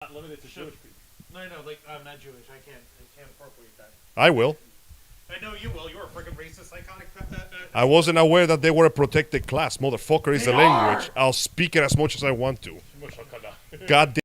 Not limited to Jewish people. No, like I'm not Jewish. I can't appropriate that. I will. I know you will. You're a freaking racist, psychotic. I wasn't aware that they were a protected class. Motherfucker is the language. I'll speak it as much as I want to. God damn.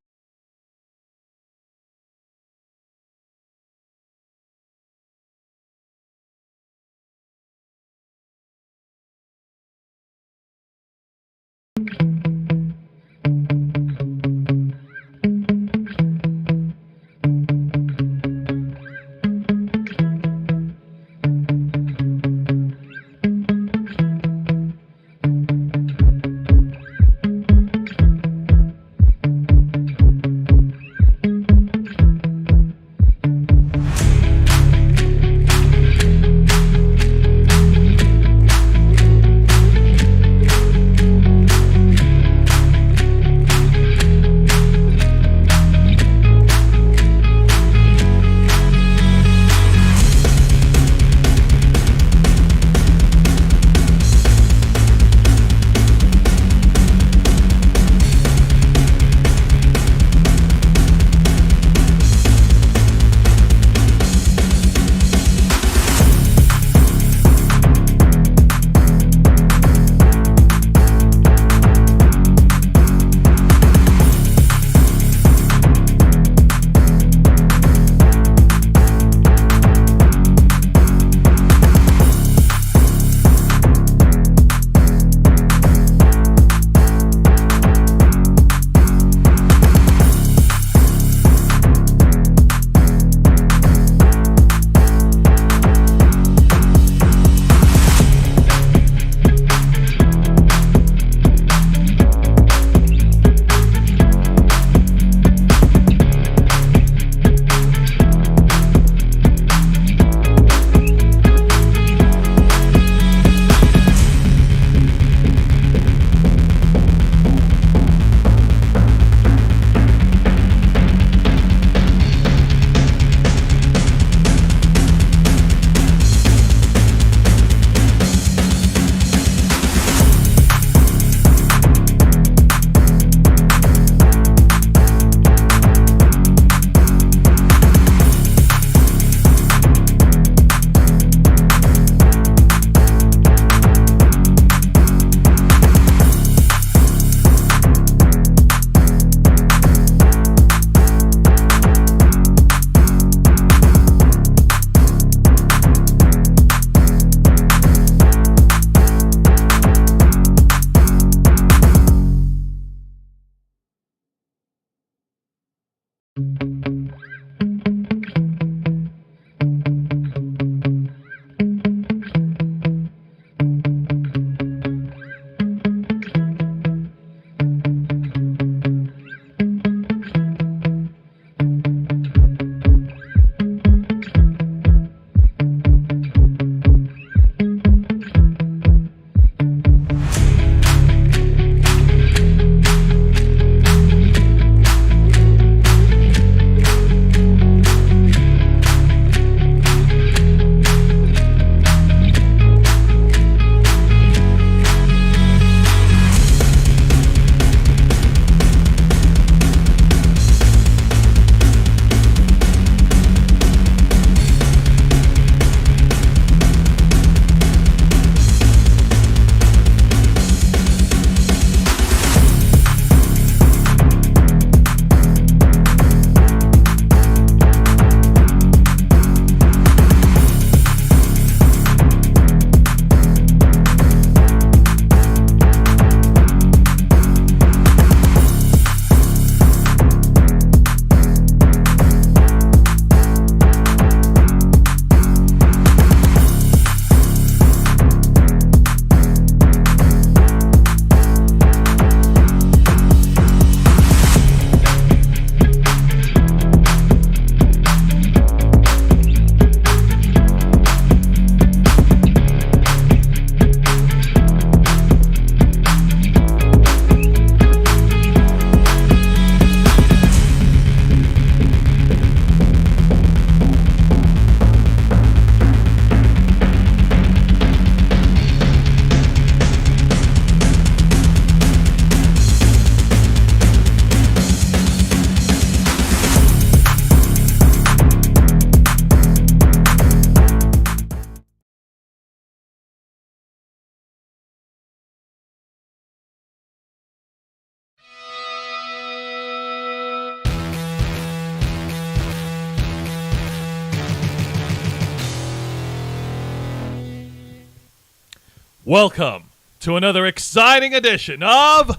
Welcome to another exciting edition of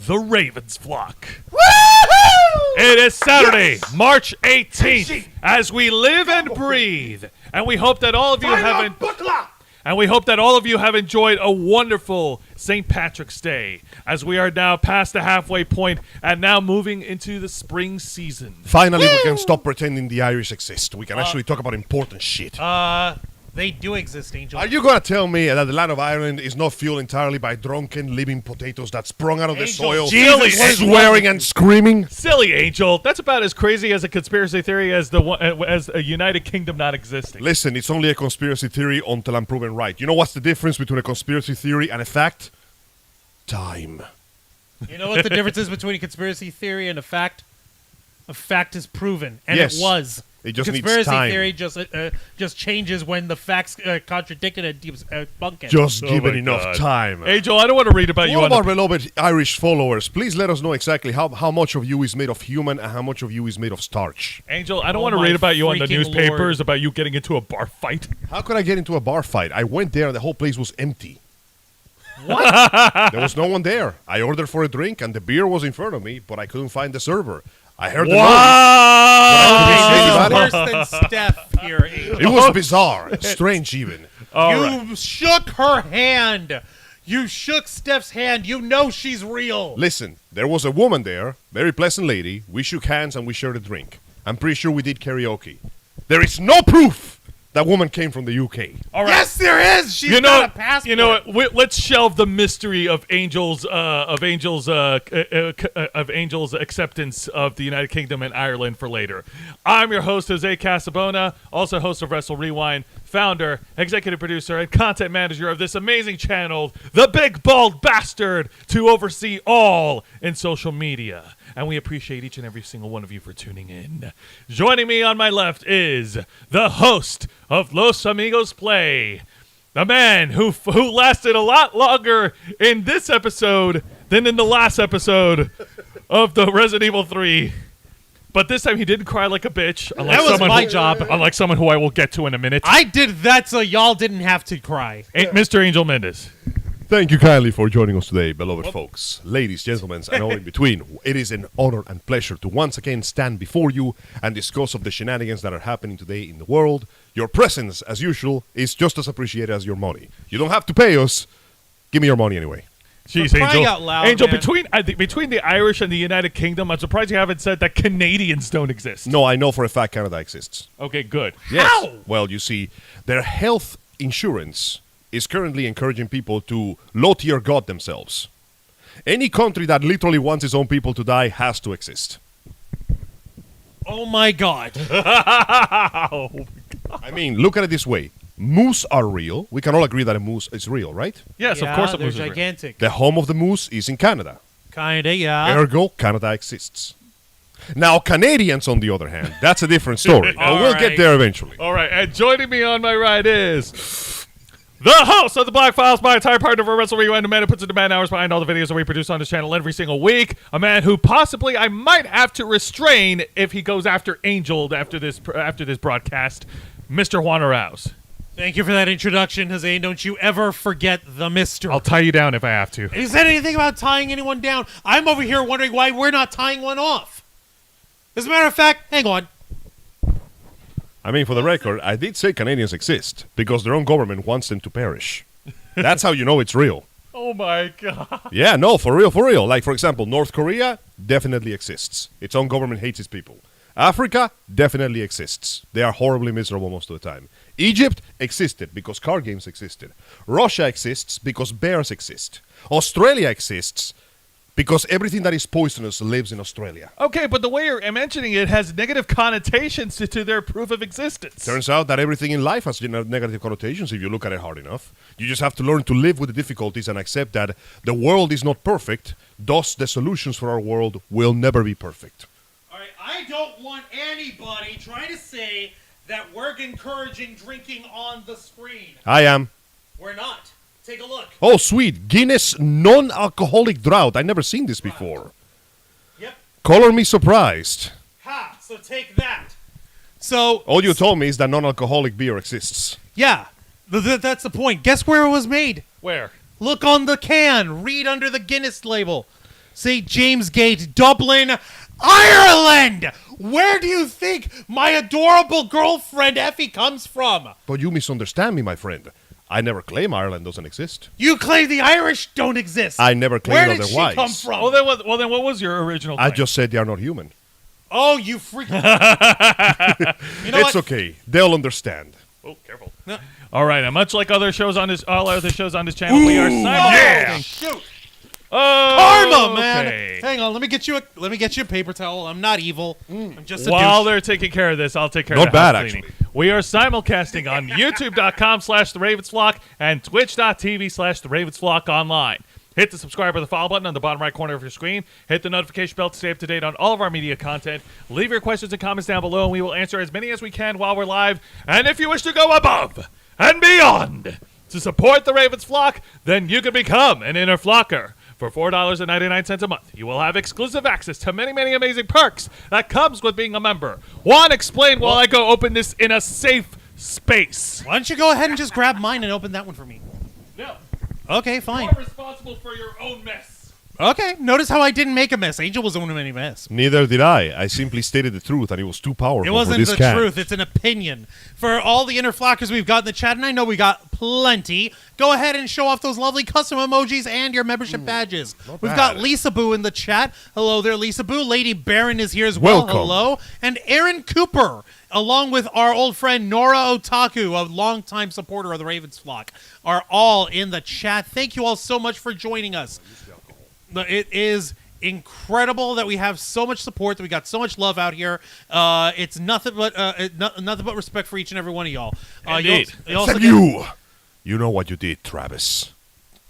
The Ravens Flock. It is Saturday, March 18th, as we live and breathe, and we hope that all of you have enjoyed a wonderful St. Patrick's Day, as we are now past the halfway point and now moving into the spring season. Finally, we can stop pretending the Irish exist. We can actually talk about important shit. They do exist, Angel. Are you going to tell me that the land of Ireland is not fueled entirely by drunken, living potatoes that sprung out of the soil, swearing and screaming? Silly Angel. That's about as crazy as a conspiracy theory as as a United Kingdom not existing. Listen, it's only a conspiracy theory until I'm proven right. You know what's the difference between a conspiracy theory and a fact? Time. You know what the difference is between a conspiracy theory and a fact? A fact is proven, and Yes. it was. It just needs conspiracy time. theory just changes when the facts contradict it and debunk it. Just give my it enough God. time. Angel, I don't want to read about you All on of our the... beloved Irish followers, please let us know exactly how much of you is made of human and how much of you is made of starch. Angel, I don't Oh want to my read about you on the freaking newspapers Lord. about you getting into a bar fight. How could I get into a bar fight? I went there and the whole place was empty. What? There was no one there. I ordered for a drink and the beer was in front of me, but I couldn't find the server. I heard the noise. Wow! Okay, this is worse than Steph here, Angel. It was bizarre, strange even. You shook her hand. You shook Steph's hand. You know she's real. Listen, there was a woman there, very pleasant lady. We shook hands and we shared a drink. I'm pretty sure we did karaoke. There is no proof that woman came from the UK. All right. Yes, there is. She's got a passport. You know what? Let's shelve the mystery of Angel's acceptance of the United Kingdom and Ireland for later. I'm your host, Jose Casabona, also host of Wrestle Rewind, founder, executive producer, and content manager of this amazing channel, the Big Bald Bastard, to oversee all in social media. And we appreciate each and every single one of you for tuning in. Joining me on my left is the host of Los Amigos Play, the man who lasted a lot longer in this episode than in the last episode of the Resident Evil 3. But this time he didn't cry like a bitch. That was my job. Unlike someone who I will get to in a minute. I did that so y'all didn't have to cry. Mr. Angel Mendez. Thank you kindly for joining us today, beloved folks, ladies, gentlemen, and all in between. It is an honor and pleasure to once again stand before you and discuss of the shenanigans that are happening today in the world. Your presence, as usual, is just as appreciated as your money. You don't have to pay us. Give me your money anyway. Jeez, For crying Angel. out loud, Angel, man. between the Irish and the United Kingdom, I'm surprised you haven't said that Canadians don't exist. No, I know for a fact Canada exists. Okay, good. Yes. How? Well, you see, their health insurance is currently encouraging people to low-tier God themselves. Any country that literally wants its own people to die has to exist. Oh my God. I mean, look at it this way. Moose are real. We can all agree that a moose is real, right? Yes, Yeah, of course it they're was real. gigantic. The home of the moose is in Canada. Kinda, yeah. Ergo, Canada exists. Now, Canadians, on the other hand, that's a different story. But All we'll right. get there eventually. All right, and joining me on my right is the host of the Black Files, my entire partner for Wrestle Rewind, a man who puts in the man hours behind all the videos that we produce on this channel every single week, a man who possibly I might have to restrain if he goes after Angel after this broadcast, Mr. Juan Arouse. Thank you for that introduction, Jose. Don't you ever forget the mister. I'll tie you down if I have to. He said anything about tying anyone down. I'm over here wondering why we're not tying one off. As a matter of fact, hang on. I mean, for the record, I did say Canadians exist because their own government wants them to perish. That's how you know it's real. Oh my God. Yeah, no, for real, for real. Like, for example, North Korea definitely exists. Its own government hates its people. Africa definitely exists. They are horribly miserable most of the time. Egypt existed because card games existed. Russia exists because bears exist. Australia exists because everything that is poisonous lives in Australia. Okay, but the way you're mentioning it has negative connotations to their proof of existence. Turns out that everything in life has negative connotations if you look at it hard enough. You just have to learn to live with the difficulties and accept that the world is not perfect, thus the solutions for our world will never be perfect. All right, I don't want anybody trying to say that we're encouraging drinking on the screen. I am. We're not. Take a look. Oh, sweet. Guinness non-alcoholic drought. I've never seen this before. Yep. Color me surprised. Ha! So take that. So All you told me is that non-alcoholic beer exists. yeah, That's the point. Guess where it was made? Where? Look on the can. Read under the Guinness label. St. James Gate, Dublin, Ireland. Where do you think my adorable girlfriend Effie comes from? But you misunderstand me, my friend. I never claim Ireland doesn't exist. You claim the Irish don't exist. I never Where claimed did otherwise. she come from? Well, then what was your original I claim? just said they are not human. Oh, you freak! You know It's what? okay. They'll understand. Oh, careful. No. All right, and much like other shows on this, all other shows on this channel, we are simulcasting. Shoot! Oh, Karma, man. okay. Hang on, let me get you a paper towel. I'm not evil. I'm just a While douche. they're taking care of this, I'll take care Not of the bad, house cleaning. actually. We are simulcasting on youtube.com/theravensflock and twitch.tv/theravensflock online. Hit the subscribe or the follow button on the bottom right corner of your screen. Hit the notification bell to stay up to date on all of our media content. Leave your questions and comments down below, and we will answer as many as we can while we're live. And if you wish to go above and beyond to support the Ravens Flock, then you can become an inner flocker. For $4.99 a month, you will have exclusive access to many, many amazing perks that comes with being a member. Juan, explain while I go open this in a safe space. Why don't you go ahead and just grab mine and open that one for me? No, Okay, fine. you're responsible for your own mess. Okay, notice how I didn't make a mess. Angel was the one who made a mess. Neither did I. I simply stated the truth, and it was too powerful It wasn't for this the cat. truth. It's an opinion. For all the inner flockers we've got in the chat, and I know we got plenty, go ahead and show off those lovely custom emojis and your membership badges. We've got bad. Lisa Boo in the chat. Hello there, Lisa Boo. Lady Baron is here as well. Welcome. Hello. And Aaron Cooper, along with our old friend Nora Otaku, a longtime supporter of the Ravens flock, are all in the chat. Thank you all so much for joining us. It is incredible that we have so much support, that we got so much love out here. It's nothing but nothing but respect for each and every one of y'all. Indeed. You also Except get- you! You know what you did, Travis.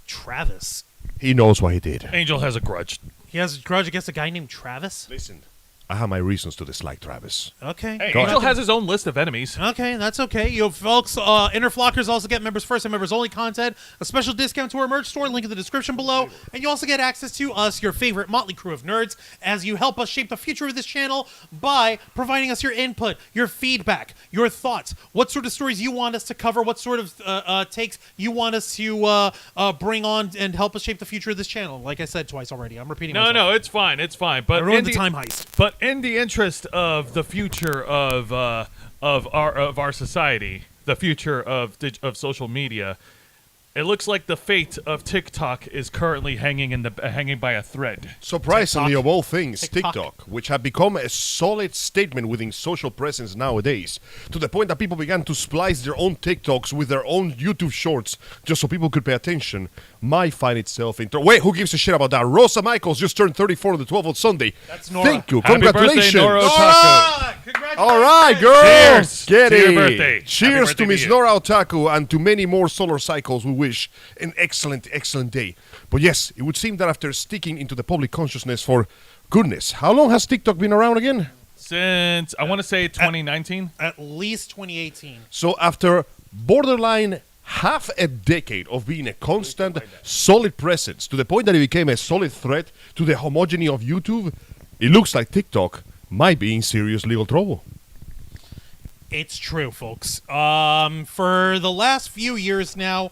Travis. He knows what he did. Angel has a grudge. He has a grudge against a guy named Travis. Listen, I have my reasons to dislike Travis. Okay. Hey, Go Angel ahead. has his own list of enemies. Okay, that's okay. You folks, Inner Flockers also get members first and members only content, a special discount to our merch store, link in the description below, and you also get access to us, your favorite motley crew of nerds, as you help us shape the future of this channel by providing us your input, your feedback, your thoughts, what sort of stories you want us to cover, what sort of takes you want us to bring on and help us shape the future of this channel. Like I said twice already, I'm repeating No, myself. no, it's fine. It's fine. But I ruined in the time heist. But in the interest of the future of our society, the future of social media, it looks like the fate of TikTok is currently hanging by a thread. Surprisingly, TikTok. of all things, TikTok. TikTok, which have become a solid statement within social presence nowadays, to the point that people began to splice their own TikToks with their own YouTube shorts just so people could pay attention, might find itself in... Wait, who gives a shit about that? Rosa Michaels just turned 34 on the 12th of Sunday. That's Nora. Thank you. Happy Congratulations. birthday, Nora Otaku. Ah, congratulations. All right, girl. Cheers Get to your it. birthday. Happy Cheers birthday to Miss you. Nora Otaku and to many more solar cycles we wish an excellent, excellent day. But yes, it would seem that after sticking into the public consciousness for goodness, how long has TikTok been around again? Since I want to say 2019. At least 2018. So after borderline half a decade of being a constant, solid presence to the point that it became a solid threat to the homogeny of YouTube, it looks like TikTok might be in serious legal trouble. It's true, folks. For the last few years now,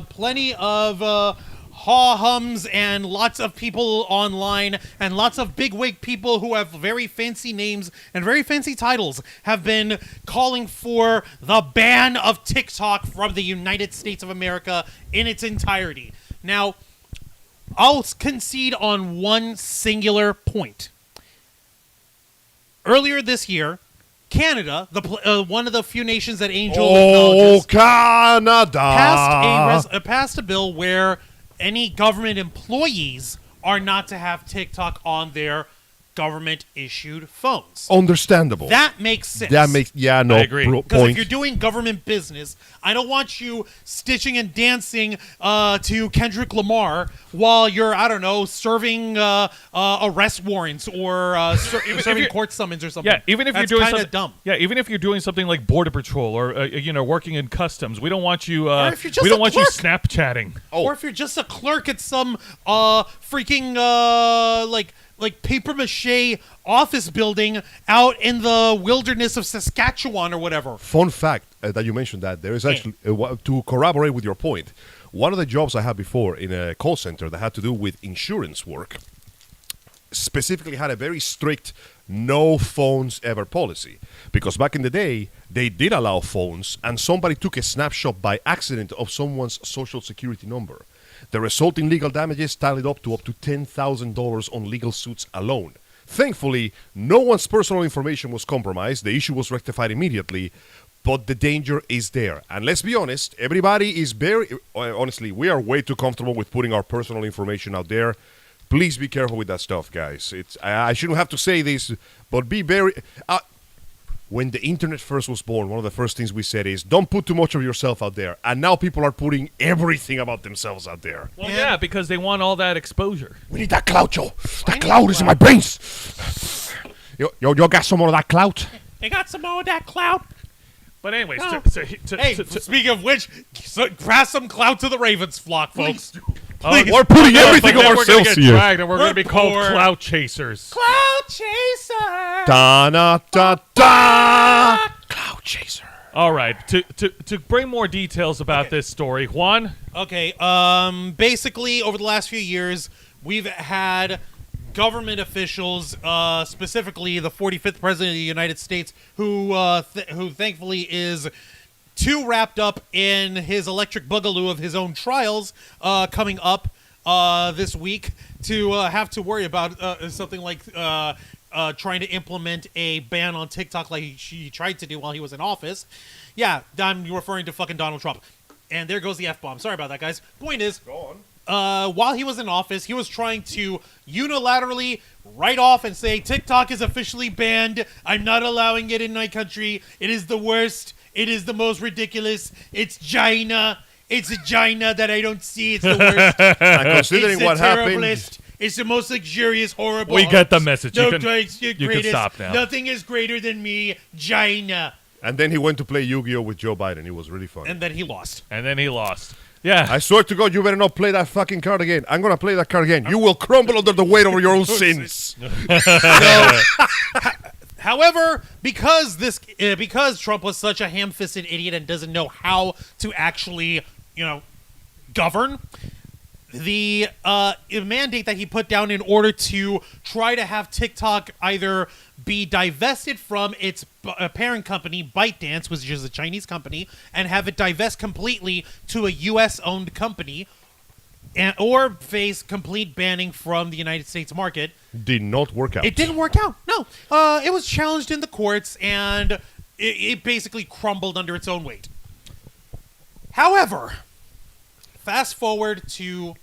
plenty of ha-hums and lots of people online and lots of bigwig people who have very fancy names and very fancy titles have been calling for the ban of TikTok from the United States of America in its entirety. Now, I'll concede on one singular point. Earlier this year, Canada, one of the few nations that Angel Oh, acknowledges, Canada! passed a bill where any government employees are not to have TikTok on their government-issued phones. Understandable. That makes sense. That makes no I agree. Because point. if you're doing government business, I don't want you stitching and dancing to Kendrick Lamar while you're, I don't know, serving arrest warrants or serving court summons or something. Yeah, even if That's you're doing kinda something dumb. Yeah, even if you're doing something like border patrol or working in customs, we don't want you. Or if you're just we don't a want clerk. you Snapchatting. Oh. Or if you're just a clerk at some freaking like like paper mache office building out in the wilderness of Saskatchewan or whatever. Fun fact that you mentioned that there is actually to corroborate with your point. One of the jobs I had before in a call center that had to do with insurance work specifically had a very strict no phones ever policy, because back in the day they did allow phones, and somebody took a snapshot by accident of someone's social security number. The resulting legal damages tallied up to $10,000 on legal suits alone. Thankfully, no one's personal information was compromised. The issue was rectified immediately, but the danger is there. And let's be honest, everybody is honestly, we are way too comfortable with putting our personal information out there. Please be careful with that stuff, guys. I shouldn't have to say this, but be very... when the internet first was born, one of the first things we said is, don't put too much of yourself out there. And now people are putting everything about themselves out there. Well, yeah, because they want all that exposure. We need that clout, Joe. That clout is in my brains. Yo, got some more of that clout? They got some more of that clout. But anyways, Hey, speaking of which, pass some clout to the Ravens flock, folks. We're putting everything but of then we're gonna ourselves get here. dragged and we're going to be called poor. clout chasers. Clout chaser. Da-na-da-da. Clout chaser. All right, to bring more details about this story, Juan. Okay, basically, over the last few years, we've had government officials, specifically the 45th President of the United States, who thankfully is too wrapped up in his electric boogaloo of his own trials coming up this week to have to worry about something like trying to implement a ban on TikTok like he tried to do while he was in office. Yeah, I'm referring to fucking Donald Trump. And there goes the F-bomb. Sorry about that, guys. Point is, Go on. while he was in office, he was trying to unilaterally write off and say, TikTok is officially banned. I'm not allowing it in my country. It is the worst. It is the most ridiculous. It's China. It's a China that I don't see. It's the worst. And considering It's the what happened, terriblest. It's the most luxurious, horrible. We get the message. No, You can it's the greatest. stop now. Nothing is greater than me, China. and then he went to play Yu-Gi-Oh with Joe Biden. It was really fun. And then he lost. And then he lost. Yeah. I swear to God, you better not play that fucking card again. I'm gonna play that card again. You will crumble under the weight of your own sins. However, because Trump was such a ham-fisted idiot and doesn't know how to actually, govern, the mandate that he put down in order to try to have TikTok either be divested from its parent company, ByteDance, which is a Chinese company, and have it divest completely to a U.S.-owned company, or face complete banning from the United States market. Did not work out. It didn't work out. No. It was challenged in the courts, and it basically crumbled under its own weight. However, fast forward to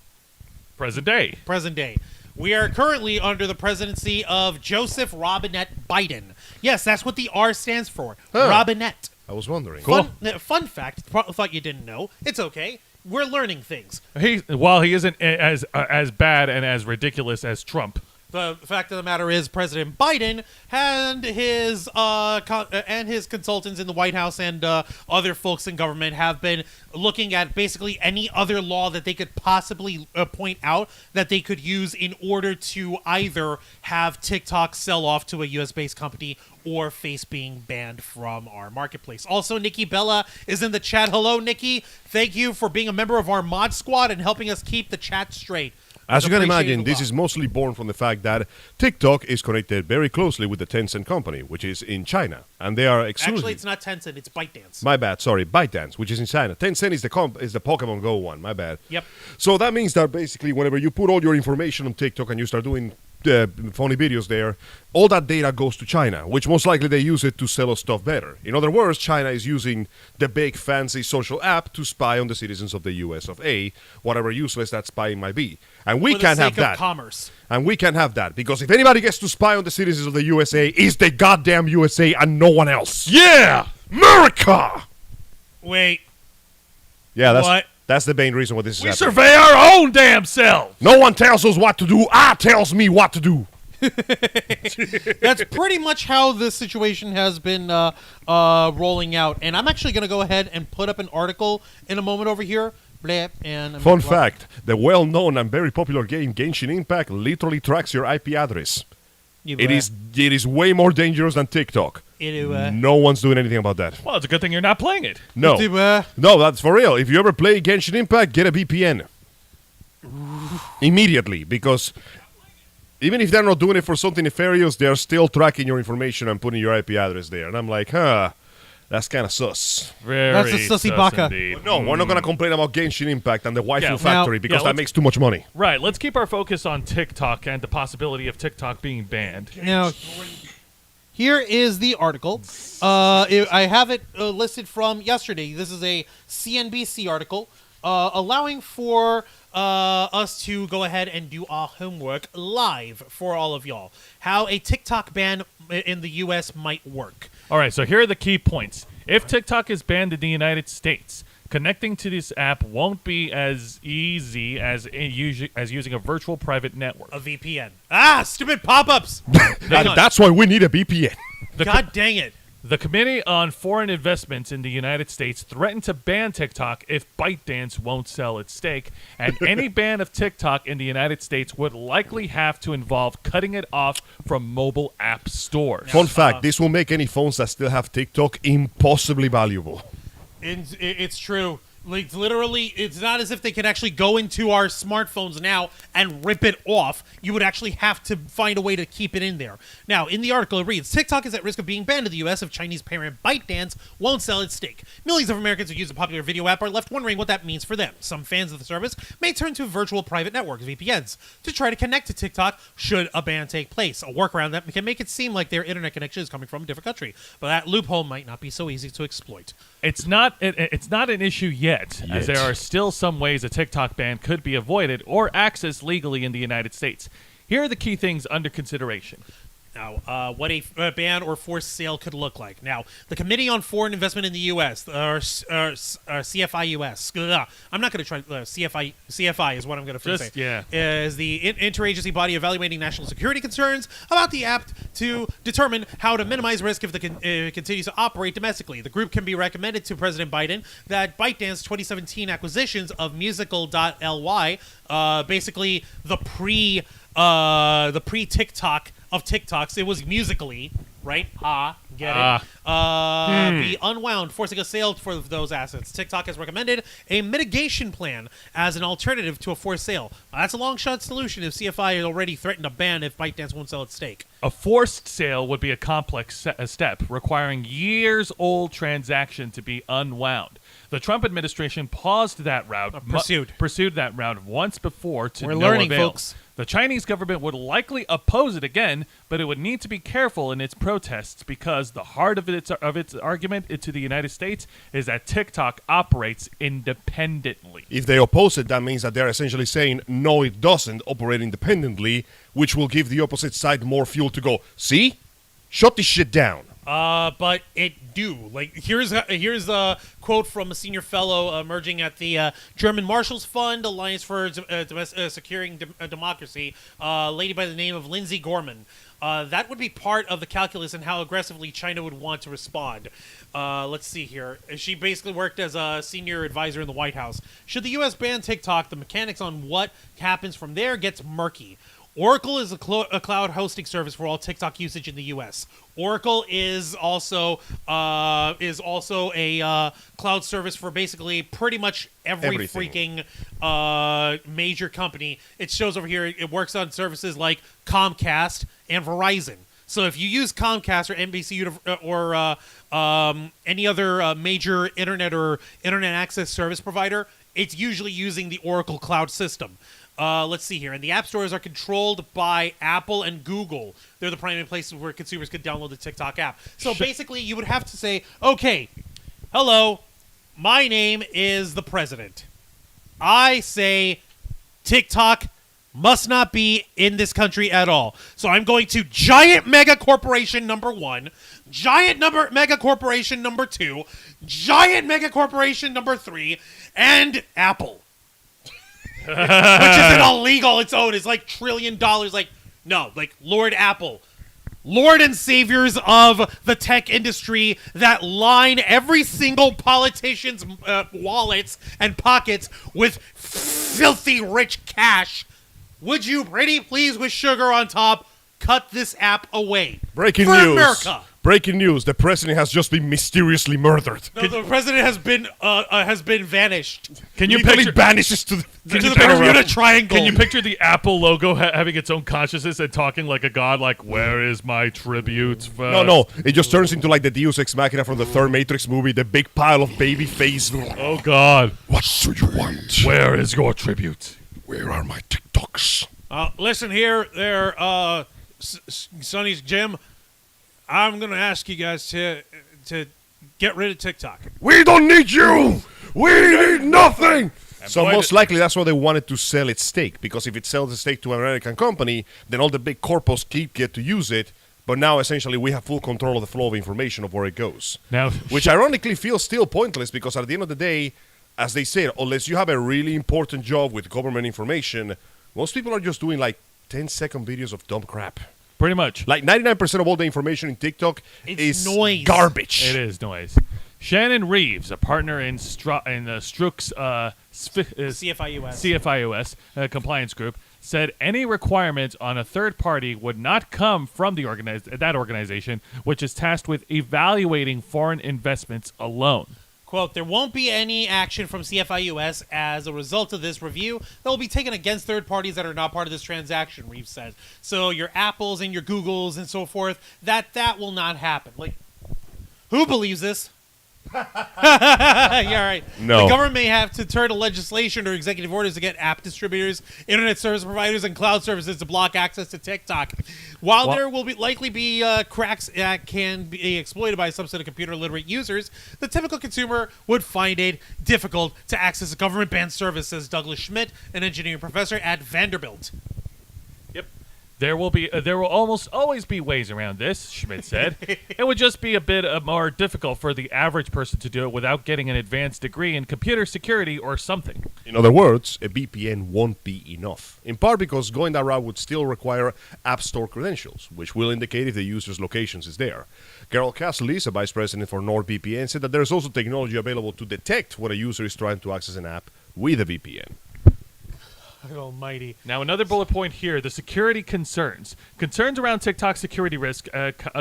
Present day. present day. We are currently under the presidency of Joseph Robinette Biden. Yes, that's what the R stands for. Huh. Robinette. I was wondering. Fun fact. Thought you didn't know. It's okay. We're learning things. While he isn't as bad and as ridiculous as Trump. The fact of the matter is, President Biden and his consultants in the White House and other folks in government have been looking at basically any other law that they could possibly point out that they could use in order to either have TikTok sell off to a U.S.-based company or face being banned from our marketplace. Also, Nikki Bella is in the chat. Hello, Nikki. Thank you for being a member of our mod squad and helping us keep the chat straight. As you can Appreciate imagine, it a this lot. is mostly born from the fact that TikTok is connected very closely with the Tencent company, which is in China, and they are exclusive. Actually, it's not Tencent, it's ByteDance. My bad, sorry, ByteDance, which is in China. Tencent is the Pokemon Go one, my bad. Yep. So that means that basically whenever you put all your information on TikTok and you start doing funny videos there, all that data goes to China, which most likely they use it to sell us stuff better. In other words, China is using the big fancy social app to spy on the citizens of the US of A, whatever useless that spying might be. And we For the can't have sake of that. commerce. And we can't have that, because if anybody gets to spy on the citizens of the USA, it's the goddamn USA and no one else. Yeah! America! Wait, Yeah, What? that's the main reason why this is We happening. survey our own damn selves! No one tells us what to do. I tells me what to do. that's pretty much how this situation has been rolling out. And I'm actually going to go ahead and put up an article in a moment over here bleh, and Fun fact, the well-known and very popular game Genshin Impact literally tracks your IP address. It is way more dangerous than TikTok. No one's doing anything about that. Well, it's a good thing you're not playing it. No. No, that's for real. If you ever play Genshin Impact, get a VPN. Immediately, because even if they're not doing it for something nefarious, they're still tracking your information and putting your IP address there. And I'm like, that's kind of sus. Very That's a sussy sus baka. indeed. No, we're not going to complain about Genshin Impact and the waifu Yeah, factory now- because yeah, that makes too much money. Right, let's keep our focus on TikTok and the possibility of TikTok being banned. Now, here is the article. I have it listed from yesterday. This is a CNBC article allowing for us to go ahead and do our homework live for all of y'all. How a TikTok ban in the U.S. might work. All right, so here are the key points. If TikTok is banned in the United States, connecting to this app won't be as easy as using a virtual private network. A VPN. Stupid pop-ups. Hang on. That's why we need a VPN. God dang it. The Committee on Foreign Investments in the United States threatened to ban TikTok if ByteDance won't sell its stake, and any ban of TikTok in the United States would likely have to involve cutting it off from mobile app stores. Fun fact, this will make any phones that still have TikTok impossibly valuable. It's true. Like, literally, it's not as if they could actually go into our smartphones now and rip it off. You would actually have to find a way to keep it in there. Now, in the article, it reads, TikTok is at risk of being banned in the U.S. if Chinese parent ByteDance won't sell its stake. Millions of Americans who use the popular video app are left wondering what that means for them. Some fans of the service may turn to virtual private networks, VPNs, to try to connect to TikTok should a ban take place. A workaround that can make it seem like their internet connection is coming from a different country. But that loophole might not be so easy to exploit. It's not an issue yet, as there are still some ways a TikTok ban could be avoided or accessed legally in the United States. Here are the key things under consideration. Now, what a ban or forced sale could look like. Now, the Committee on Foreign Investment in the U.S., or CFI-US, I'm not going to try, CFI is what I'm going to say, is the interagency body evaluating national security concerns about the app to determine how to minimize risk if it continues to operate domestically. The group can be recommended to President Biden that ByteDance 2017 acquisitions of musical.ly, basically the pre-TikTok of TikToks, it was Musically, right? Get it? Be unwound, forcing a sale for those assets. TikTok has recommended a mitigation plan as an alternative to a forced sale. That's a long shot solution if CFI had already threatened a ban if ByteDance won't sell its stake. A forced sale would be a complex step, requiring years-old transaction to be unwound. The Trump administration paused that route. Pursued that route once before to no learning, avail. folks. The Chinese government would likely oppose it again, but it would need to be careful in its protests because the heart of its argument to the United States is that TikTok operates independently. If they oppose it, that means that they're essentially saying, no, it doesn't operate independently, which will give the opposite side more fuel to go, see? Shut this shit down. But it do. Like, here's a quote from a senior fellow emerging at the German Marshals Fund Alliance for Securing Democracy, a lady by the name of Lindsay Gorman. That would be part of the calculus in how aggressively China would want to respond. Let's see here. She basically worked as a senior advisor in the White House. Should the U.S. ban TikTok, the mechanics on what happens from there gets murky. Oracle is a cloud hosting service for all TikTok usage in the U.S. Oracle is also a cloud service for basically pretty much everything. Freaking major company. It shows over here. It works on services like Comcast and Verizon. So if you use Comcast or NBC or any other major internet or internet access service provider, it's usually using the Oracle cloud system. Let's see here. And the app stores are controlled by Apple and Google. They're the primary places where consumers could download the TikTok app. So basically, you would have to say, okay, hello, my name is the president. I say TikTok must not be in this country at all. So I'm going to giant mega corporation number 1, giant mega corporation number 2, giant mega corporation number 3, and Apple. Which isn't illegal its own. It's like $1 trillion. Like, no, like Lord Apple. lord and saviors of the tech industry that line every single politician's wallets and pockets with filthy rich cash, would you pretty please, with sugar on top, cut this app away? Breaking for news. America. Breaking news. The president has just been mysteriously murdered. No, the president has been vanished Can you Legally picture? banishes to the to the Bermuda Triangle. Can you picture the Apple logo having its own consciousness and talking like a god? Like, where is my tribute? No. It just turns into like the Deus Ex Machina from the third Matrix movie, the big pile of baby face. Oh God, What do you want? where is your tribute? Where are my TikToks? Listen here, there, Sonny's Jim. I'm gonna ask you guys to get rid of TikTok. We don't need you! We need nothing! So boy, most likely that's why they wanted to sell its stake, because if it sells the stake to an American company, then all the big corpos get to use it, but now essentially we have full control of the flow of information of where it goes. Now, Which ironically feels still pointless, because at the end of the day, as they said, unless you have a really important job with government information, most people are just doing like 10-second videos of dumb crap. pretty much, Like 99% of all the information in TikTok It's is noise. garbage. it is noise. Shannon Reeves, a partner in Strook's CFIUS compliance group, said any requirement on a third party would not come from that organization, which is tasked with evaluating foreign investments alone. Quote, there won't be any action from CFIUS as a result of this review that will be taken against third parties that are not part of this transaction, Reeves said. So your Apples and your Googles and so forth, that will not happen. Like, who believes this? Yeah, right. No. The government may have to turn to legislation or executive orders to get app distributors, internet service providers, and cloud services to block access to TikTok. While there will likely be cracks that can be exploited by some set of computer literate users, the typical consumer would find it difficult to access a government banned service, says Douglas Schmidt, an engineering professor at Vanderbilt. There will almost always be ways around this, Schmidt said. It would just be a bit more difficult for the average person to do it without getting an advanced degree in computer security or something. In other words, a VPN won't be enough. In part because going that route would still require App Store credentials, which will indicate if the user's locations is there. Carol Casleys, a vice president for NordVPN, said that there's also technology available to detect when a user is trying to access an app with a VPN. Almighty. Now, another bullet point here, the security concerns. Concerns around TikTok security risk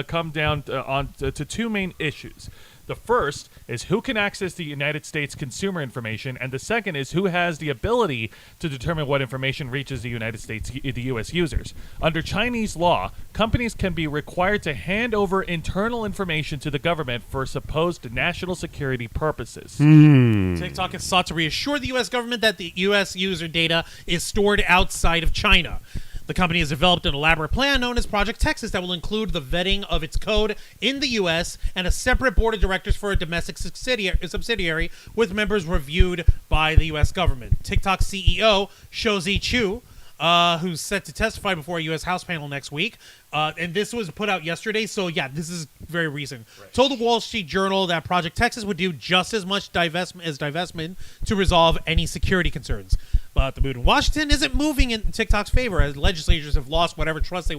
come down to two main issues. The first is who can access the United States consumer information, and the second is who has the ability to determine what information reaches the United States, the U.S. users. Under Chinese law, companies can be required to hand over internal information to the government for supposed national security purposes. TikTok has sought to reassure the U.S. government that the U.S. user data is stored outside of China. The company has developed an elaborate plan known as Project Texas that will include the vetting of its code in the U.S. and a separate board of directors for a domestic subsidiary with members reviewed by the U.S. government. TikTok CEO Shouzi Chu, who's set to testify before a U.S. House panel next week, and this was put out yesterday, so yeah, this is very recent, told the Wall Street Journal that Project Texas would do just as much divestment to resolve any security concerns. But the mood in Washington isn't moving in TikTok's favor, as legislators have lost whatever trust they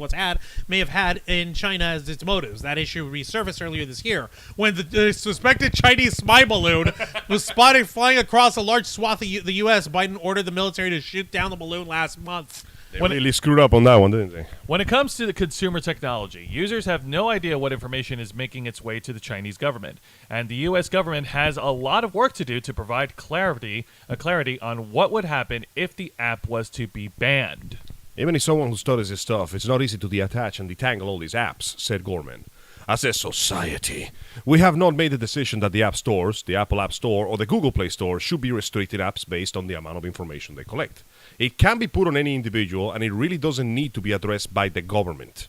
may have had in China as its motives. That issue resurfaced earlier this year when the suspected Chinese spy balloon was spotted flying across a large swath of the U.S. Biden ordered the military to shoot down the balloon last month. They really screwed up on that one, didn't they? When it comes to the consumer technology, users have no idea what information is making its way to the Chinese government, and the U.S. government has a lot of work to do to provide clarity on what would happen if the app was to be banned. Even if someone who studies this stuff, it's not easy to detach and detangle all these apps, said Gorman. As a society, we have not made the decision that the app stores, the Apple App Store or the Google Play Store, should be restricted apps based on the amount of information they collect. It can be put on any individual, and it really doesn't need to be addressed by the government.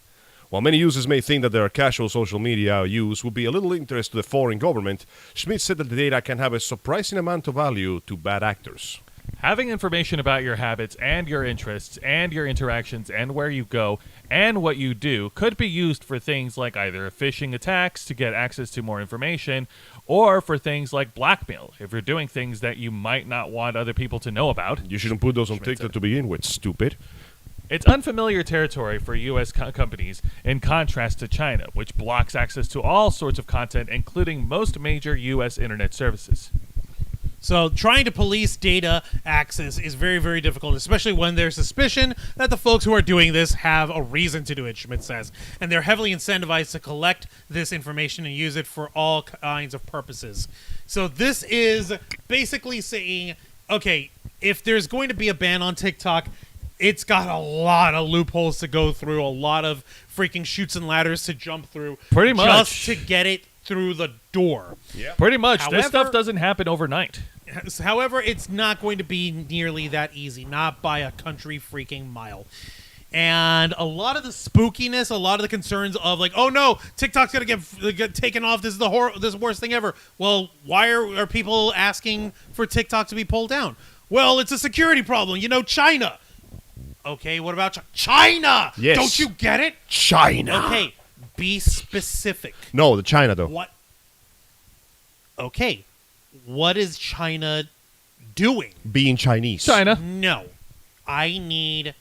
While many users may think that their casual social media use would be a little interest to the foreign government, Schmidt said that the data can have a surprising amount of value to bad actors. Having information about your habits and your interests and your interactions and where you go and what you do could be used for things like either phishing attacks to get access to more information or for things like blackmail if you're doing things that you might not want other people to know about. You shouldn't put those on TikTok to begin with, stupid. It's unfamiliar territory for U.S. companies, in contrast to China, which blocks access to all sorts of content, including most major U.S. internet services. So trying to police data access is very, very difficult, especially when there's suspicion that the folks who are doing this have a reason to do it, Schmidt says. And they're heavily incentivized to collect this information and use it for all kinds of purposes. So this is basically saying, okay, if there's going to be a ban on TikTok, it's got a lot of loopholes to go through, a lot of freaking chutes and ladders to jump through. Pretty much. Just to get it through the door. Yeah. Pretty much. This However- stuff doesn't happen overnight. However, it's not going to be nearly that easy, not by a country freaking mile. And a lot of the spookiness, a lot of the concerns of like, oh no, TikTok's gonna get taken off. This is this is the worst thing ever. Well, why are people asking for TikTok to be pulled down? Well, it's a security problem. You know, China. Okay, what about China? Yes. Don't you get it? China. Okay, be specific. No, the China though. What? Okay, what is China doing? Being Chinese. China. No, I need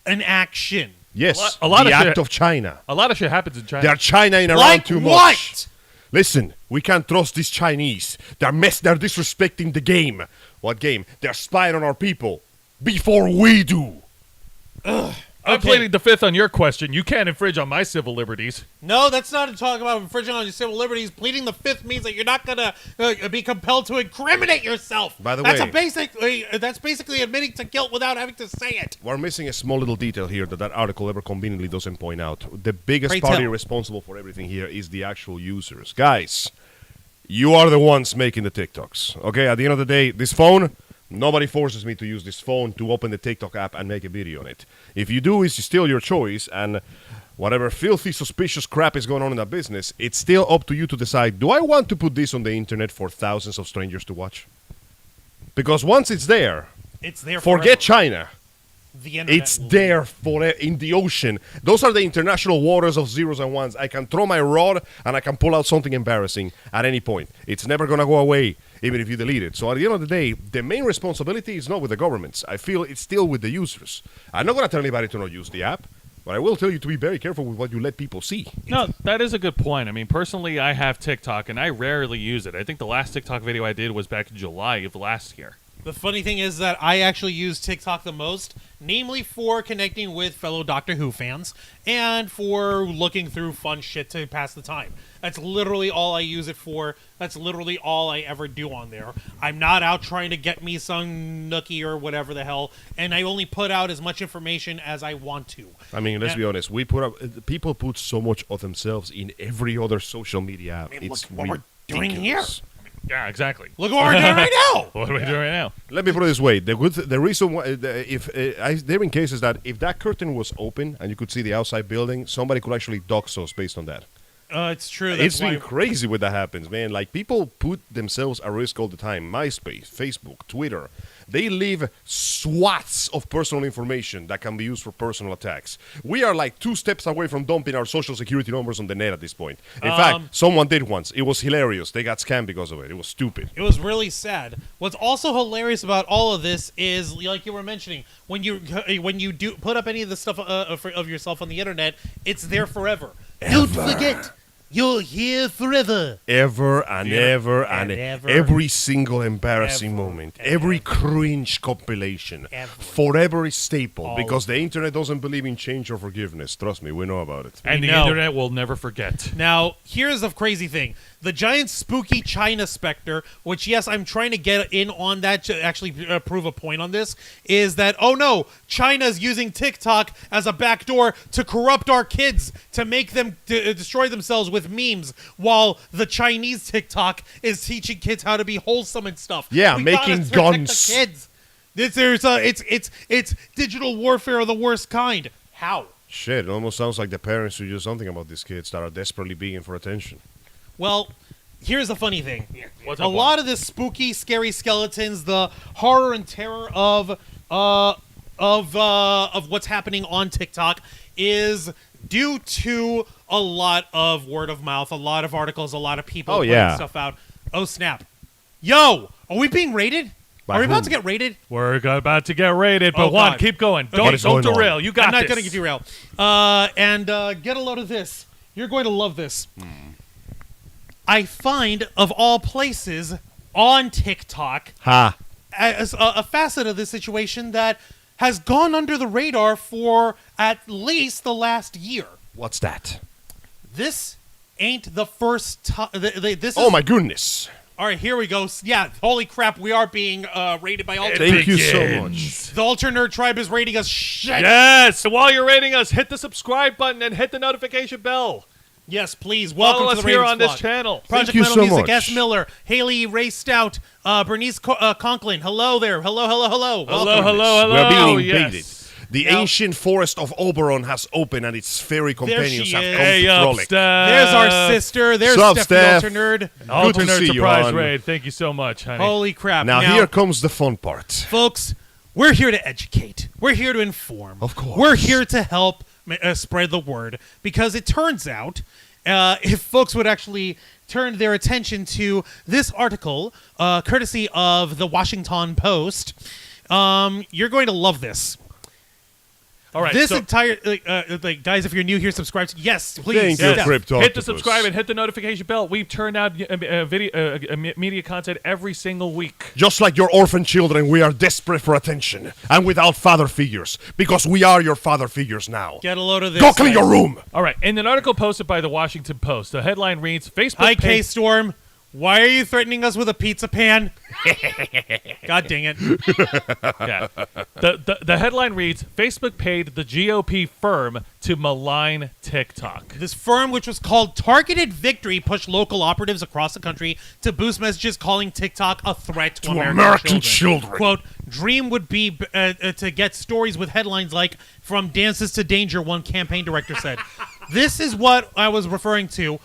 an action. Yes. A lot the of act shit- of China. A lot of shit happens in China. They're China-ing around Like too what? much. Listen, we can't trust these Chinese. They're disrespecting the game. What game? They're spying on our people before we do. I'm Okay. pleading the fifth on your question. You can't infringe on my civil liberties. No, that's not talking about infringing on your civil liberties. Pleading the fifth means that you're not gonna be compelled to incriminate yourself. By the that's way- that's basically admitting to guilt without having to say it. We're missing a small little detail here that article ever conveniently doesn't point out. The biggest Pray party tell. responsible for everything here is the actual users. Guys, you are the ones making the TikToks. Okay, at the end of the day, this phone, nobody forces me to use this phone to open the TikTok app and make a video on it. If you do, it's still your choice, and whatever filthy, suspicious crap is going on in that business, it's still up to you to decide, do I want to put this on the internet for thousands of strangers to watch? Because once it's there, It's there. forget forever. China. The internet. It's will- there for in the ocean. Those are the international waters of zeros and ones. I can throw my rod and I can pull out something embarrassing at any point. It's never going to go away, even if you delete it. So at the end of the day, the main responsibility is not with the governments. I feel it's still with the users. I'm not going to tell anybody to not use the app, but I will tell you to be very careful with what you let people see. No, that is a good point. I mean, personally, I have TikTok, and I rarely use it. I think the last TikTok video I did was back in July of last year. The funny thing is that I actually use TikTok the most, namely for connecting with fellow Doctor Who fans and for looking through fun shit to pass the time. That's literally all I use it for. That's literally all I ever do on there. I'm not out trying to get me some nookie or whatever the hell, and I only put out as much information as I want to. I mean, let's Yeah. be honest. We put up people put so much of themselves in every other social media app. mean, It's look what we're doing here. ridiculous. Yeah, exactly. Look what we're doing right now! What are we doing right now? Let me put it this way: the reason why, if there been cases that if that curtain was open and you could see the outside building, somebody could actually dox us based on that. It's true. That's It's why been crazy when that happens, man. Like people put themselves at risk all the time. MySpace, Facebook, Twitter. They leave swaths of personal information that can be used for personal attacks. We are like 2 steps away from dumping our social security numbers on the net at this point. In fact, someone did once. It was hilarious. They got scammed because of it. It was stupid. It was really sad. What's also hilarious about all of this is, like you were mentioning, when you do put up any of the stuff of yourself on the internet, it's there forever. Don't forget, you're here forever. Ever and ever and ever. every single embarrassing Ever moment, and every cringe compilation, Ever. forever is staple All because of the internet doesn't believe in change or forgiveness. Trust me, we know about it. And the know. internet will never forget. Now, here's the crazy thing. The giant spooky China specter, which, yes, I'm trying to get in on that to actually prove a point on this, is that, oh no, China's using TikTok as a backdoor to corrupt our kids, to make them destroy themselves with memes, while the Chinese TikTok is teaching kids how to be wholesome and stuff. Yeah, We making gotta protect guns. the kids. It's digital warfare of the worst kind. How? Shit, it almost sounds like the parents should do something about these kids that are desperately begging for attention. Well, here's the funny thing. What's A up, lot of this spooky, scary skeletons, the horror and terror of what's happening on TikTok is due to a lot of word of mouth, a lot of articles, a lot of people putting stuff out. Oh snap! Yo, are we being raided? Are we about whom? to get raided? We're about to get raided, but Oh, Juan, God. keep going. What is Don't going on? derail. You got I'm not this. going to derail. And get a load of this. You're going to love this. I find, of all places, on TikTok, Ha. as a facet of this situation that has gone under the radar for at least the last year. What's that? This ain't the first time. This is, Oh my goodness. All right, here we go. Yeah, holy crap, we are being raided by Alter. Thank you so Begins. much. The Alter Nerd Tribe is raiding us. Shit. Yes. So while you're rating us, hit the subscribe button and hit the notification bell. Yes, please. Welcome Follow to us the here Raiding on this Squad. channel. Project you Metal so Music, much. S. Miller, Haley Ray Stout, Bernice Conklin. Hello there. Hello. Hello, Welcome. hello. We're being invaded. Yes. The Now- ancient forest of Oberon has opened and its fairy companions she have is. come Hey, to up, frolic. Steph. There's our sister. There's Sup, Steph, the Steph? Alter Nerd. Good to Alternate see you, surprise hon. raid. Thank you so much, honey. Holy crap. Now here comes the fun part. Folks, we're here to educate. We're here to inform. Of course. We're here to help spread the word because it turns out if folks would actually turn their attention to this article, courtesy of the Washington Post, you're going to love this. All right. This so entire guys, if you're new here, subscribe. Yes, please. Thank you, Steph. Crypto. hit the subscribe and hit the notification bell. We've turned out media content every single week. Just like your orphan children, we are desperate for attention and without father figures because we are your father figures now. Get a load of this. Go clean guys. your room. All right. In an article posted by the Washington Post, the headline reads, Facebook Hi, paid- K-Storm. Why are you threatening us with a pizza pan? God dang it. Yeah. The headline reads, Facebook paid the GOP firm to malign TikTok. This firm, which was called Targeted Victory, pushed local operatives across the country to boost messages calling TikTok a threat to American children. Quote, dream would be to get stories with headlines like, From Dances to Danger, one campaign director said. This is what I was referring to.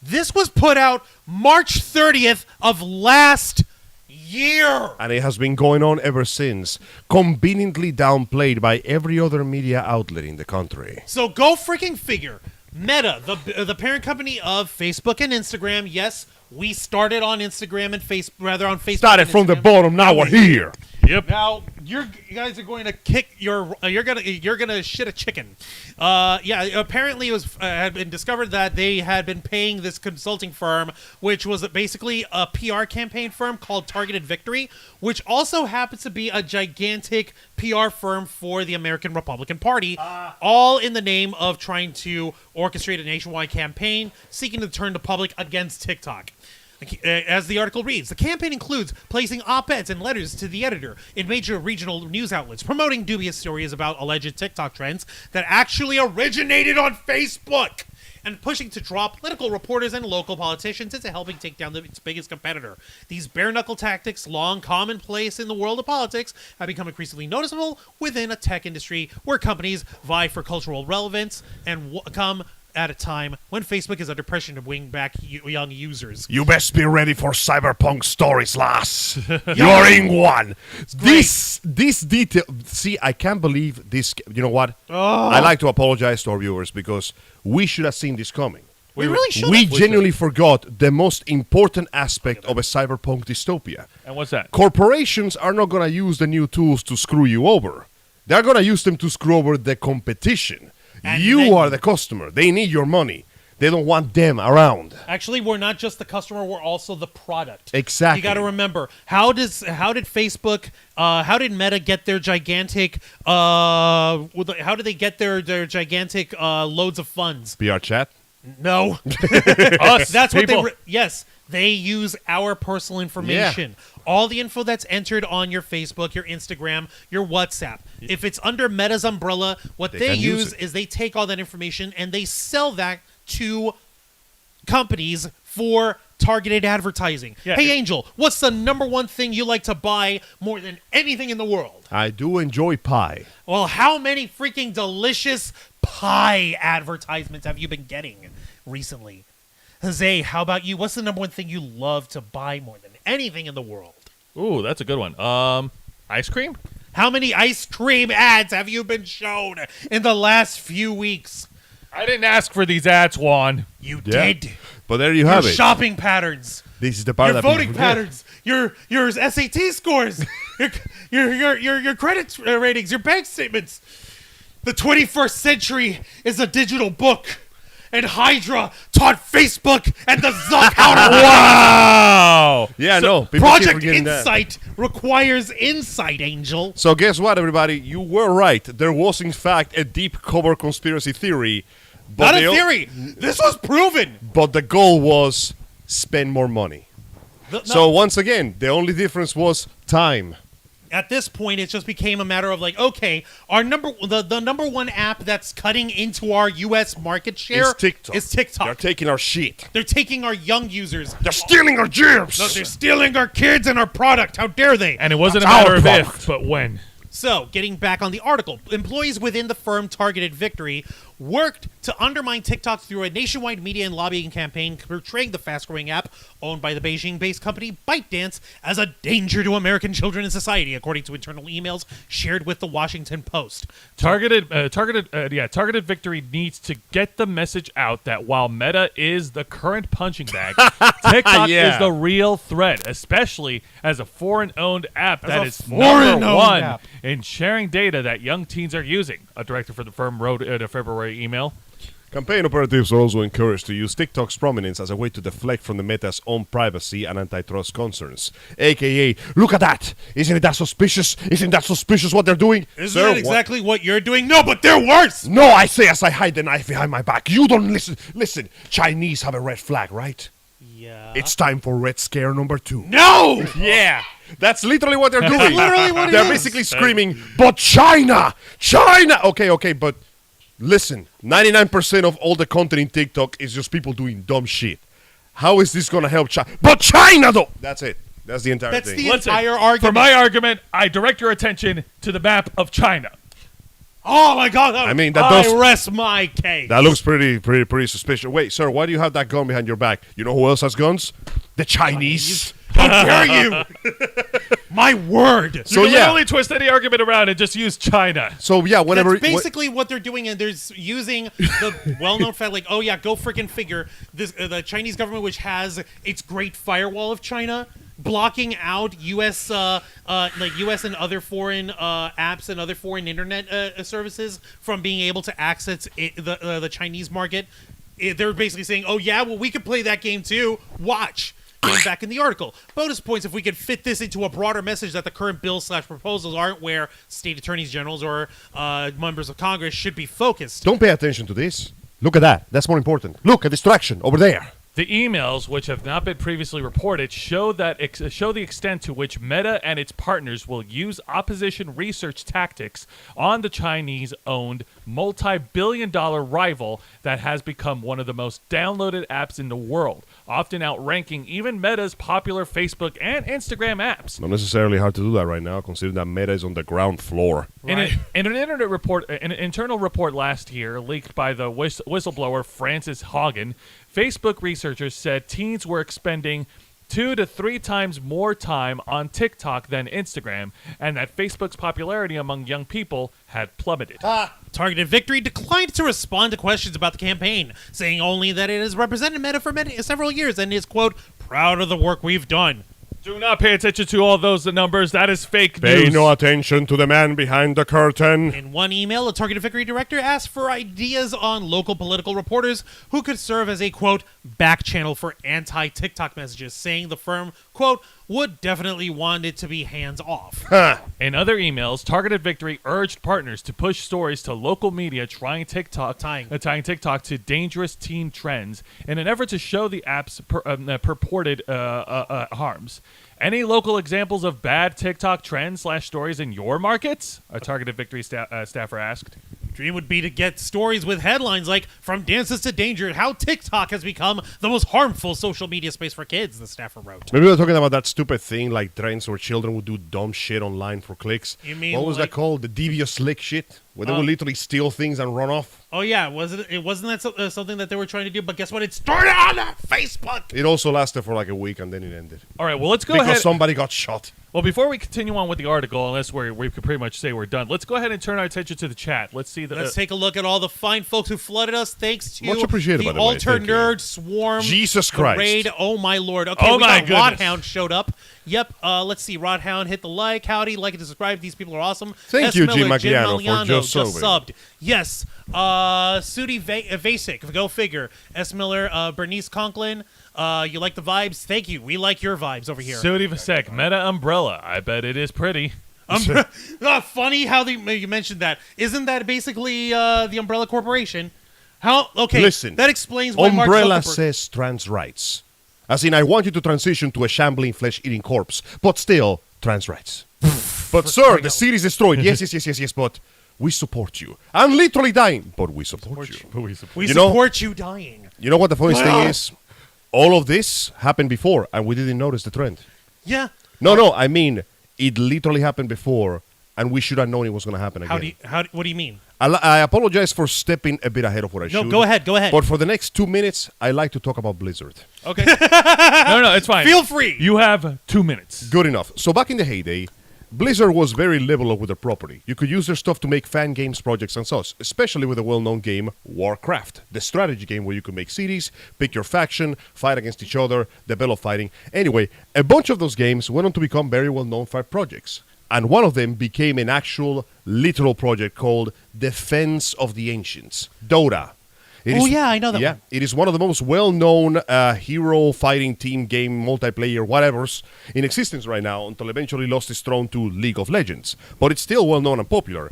This was put out March 30th of last year. And it has been going on ever since, conveniently downplayed by every other media outlet in the country. So go freaking figure. Meta, the parent company of Facebook and Instagram. Yes, we started on Instagram and on Facebook. Started and from the Instagram. bottom, now we're here. Yep. Now you guys are going to kick your. You're gonna shit a chicken. Yeah. Apparently, it was had been discovered that they had been paying this consulting firm, which was basically a PR campaign firm called Targeted Victory, which also happens to be a gigantic PR firm for the American Republican Party, all in the name of trying to orchestrate a nationwide campaign seeking to turn the public against TikTok. As the article reads, the campaign includes placing op-eds and letters to the editor in major regional news outlets, promoting dubious stories about alleged TikTok trends that actually originated on Facebook, and pushing to drop political reporters and local politicians into helping take down its biggest competitor. These bare-knuckle tactics, long commonplace in the world of politics, have become increasingly noticeable within a tech industry where companies vie for cultural relevance and come at a time when Facebook is under pressure to wing back young users. You best be ready for cyberpunk stories, lass. You're in one. This detail. See, I can't believe this. You know what? I like to apologize to our viewers because we should have seen this coming. We really should. We genuinely forgot the most important aspect of a cyberpunk dystopia. And what's that? Corporations are not going to use the new tools to screw you over. They're going to use them to screw over the competition. And You then- are the customer. They need your money. They don't want them around. Actually, we're not just the customer; we're also the product. Exactly. You got to remember how did Facebook, how did Meta get their gigantic, how did they get their gigantic loads of funds? PR chat. No, Us, that's what people. they. Yes, they use our personal information. All the info that's entered on your Facebook, your Instagram, your WhatsApp. If it's under Meta's umbrella, what They they can use use it. is they take all that information and they sell that to companies for targeted advertising. Yeah. Hey, Angel, what's the number one thing you like to buy more than anything in the world? I do enjoy pie. Well, how many freaking delicious pie advertisements have you been getting recently? Jose, how about you? What's the number one thing you love to buy more than anything in the world? Ooh, that's a good one. Ice cream? How many ice cream ads have you been shown in the last few weeks? I didn't ask for these ads, Juan. You Yeah. did. But there you Your have it. shopping patterns, This is the part your that people voting forget. patterns, your SAT scores. your credit ratings, your bank statements. The 21st century is a digital book, and Hydra taught Facebook and the Zuck how to Wow. Yeah, So no. People keep Project forgetting that. Insight requires insight, Angel. So guess what, everybody? You were right. There was, in fact, a deep cover conspiracy theory. But Not a they al- theory. This was proven. But the goal was spend more money. So once again, the only difference was time. At this point, it just became a matter of like, okay, the number one app that's cutting into our U.S. market share It's TikTok. is TikTok. They're taking our shit. They're taking our young users. They're stealing our jobs. No, they're stealing our kids and our product. How dare they? And it wasn't a That's matter our of product. if, but when. So, getting back on the article, employees within the firm targeted Victory worked to undermine TikTok through a nationwide media and lobbying campaign portraying the fast-growing app owned by the Beijing-based company ByteDance as a danger to American children and society, according to internal emails shared with the Washington Post. Targeted Victory needs to get the message out that while Meta is the current punching bag, TikTok Yeah. is the real threat, especially as a foreign-owned app that a is foreign-owned number one app. in sharing data that young teens are using. A director for the firm wrote in a February email. Campaign operatives are also encouraged to use TikTok's prominence as a way to deflect from the Meta's own privacy and antitrust concerns. AKA, look at that! Isn't that suspicious? Isn't that suspicious what they're doing? Isn't Sir, that exactly what you're doing? No, but they're worse! No, I say as I hide the knife behind my back. You don't listen. Listen, Chinese have a red flag, right? Yeah. It's time for Red Scare number 2. No! Yeah, that's literally what they're doing. literally what it they're is. basically screaming, but China! China! Okay, but listen, 99% of all the content in TikTok is just people doing dumb shit. How is this gonna help China? But China, though! That's it. That's the entire That's thing. the Listen, entire for argument. my argument, I direct your attention to the map of China. Oh my God! I mean, that I does- rest my case. That looks pretty suspicious. Wait, sir, why do you have that gun behind your back? You know who else has guns? The Chinese. How dare you? My word. So You can yeah, literally twist any argument around and just use China. so yeah, whenever That's basically what they're doing, and they're using the well-known fact, like, oh yeah, go freaking figure. This the Chinese government, which has its great firewall of China, blocking out U.S. U.S. and other foreign apps and other foreign internet services from being able to access the Chinese market. They're basically saying, oh yeah, well we could play that game too. Watch. Getting back in the article. Bonus points if we could fit this into a broader message that the current bills/proposals aren't where state attorneys generals or members of Congress should be focused. don't pay attention to this. Look at that. That's more important. Look, a distraction over there. The emails, which have not been previously reported, show the extent to which Meta and its partners will use opposition research tactics on the Chinese-owned multi-billion-dollar rival that has become one of the most downloaded apps in the world, often outranking even Meta's popular Facebook and Instagram apps. Not necessarily hard to do that right now, considering that Meta is on the ground floor. In an internal report last year leaked by the whistleblower Francis Haugen, Facebook researchers said teens were expending 2 to 3 times more time on TikTok than Instagram, and that Facebook's popularity among young people had plummeted. Targeted Victory declined to respond to questions about the campaign, saying only that it has represented Meta for several years and is, quote, proud of the work we've done. Do not pay attention to all those numbers. That is fake Pay news. no attention to the man behind the curtain. In one email, a Targeted Victory director asked for ideas on local political reporters who could serve as a, quote, back channel for anti-TikTok messages, saying the firm, quote, would definitely want it to be hands-off. In other emails, Targeted Victory urged partners to push stories to local media tying TikTok to dangerous teen trends in an effort to show the app's purported harms. Any local examples of bad TikTok trends/stories in your markets? A Targeted Victory staffer asked. Dream would be to get stories with headlines like "From Dances to Danger: How TikTok Has Become the Most Harmful Social Media Space for Kids," the staffer wrote. Maybe we're talking about that stupid thing like trends where children would do dumb shit online for clicks. You mean what was like- that called? The devious slick shit? Where they would literally steal things and run off? Oh yeah, wasn't that something that they were trying to do? But guess what? It started on Facebook. It also lasted for like a week and then it ended. All right, well, let's go because ahead. somebody got shot. Well, before we continue on with the article, unless we could pretty much say we're done, let's go ahead and turn our attention to the chat. Let's see the. Let's take a look at all the fine folks who flooded us. Thanks to Much appreciated, the by the way. Alter Thank you. Nerd Swarm. Jesus the Christ. Raid. Oh my lord. Okay, Oh we my got goodness. Rodhound showed up. Yep. Let's see. Rodhound hit the like. Howdy. Like and subscribe. These people are awesome. Thank S. you, Miller, Jim Magliano, for Maliano just subbed. Yes. Sudi Vasic. Go figure. S. Miller. Bernice Conklin. You like the vibes? Thank you. We like your vibes over here. Sudi Vasek, Meta Umbrella. I bet it is pretty. Funny how you mentioned that. Isn't that basically the Umbrella Corporation? How? Okay, Listen, that explains why Mark Umbrella Zuckerberg- says trans rights. As in, I want you to transition to a shambling, flesh-eating corpse, but still, trans rights. But sir, the city is destroyed. Yes, but we support you. I'm literally dying, but we support you. we You know- support you dying. You know what the funniest thing is? All of this happened before, and we didn't notice the trend. Yeah. No, I mean, it literally happened before, and we should have known it was going to happen again. What do you mean? I apologize for stepping a bit ahead of what I No, should. go ahead. But for the next 2 minutes, I like to talk about Blizzard. Okay. No, it's fine. Feel free. You have 2 minutes. Good enough. So back in the heyday, Blizzard was very liberal with their property. You could use their stuff to make fan games, projects, and such, especially with the well-known game Warcraft, the strategy game where you could make cities, pick your faction, fight against each other, develop fighting. Anyway, a bunch of those games went on to become very well-known fight projects. And one of them became an actual, literal project called Defense of the Ancients, Dota. I know that Yeah, one. it is one of the most well-known hero fighting team game, multiplayer, whatever's in existence right now until eventually lost its throne to League of Legends. But it's still well-known and popular.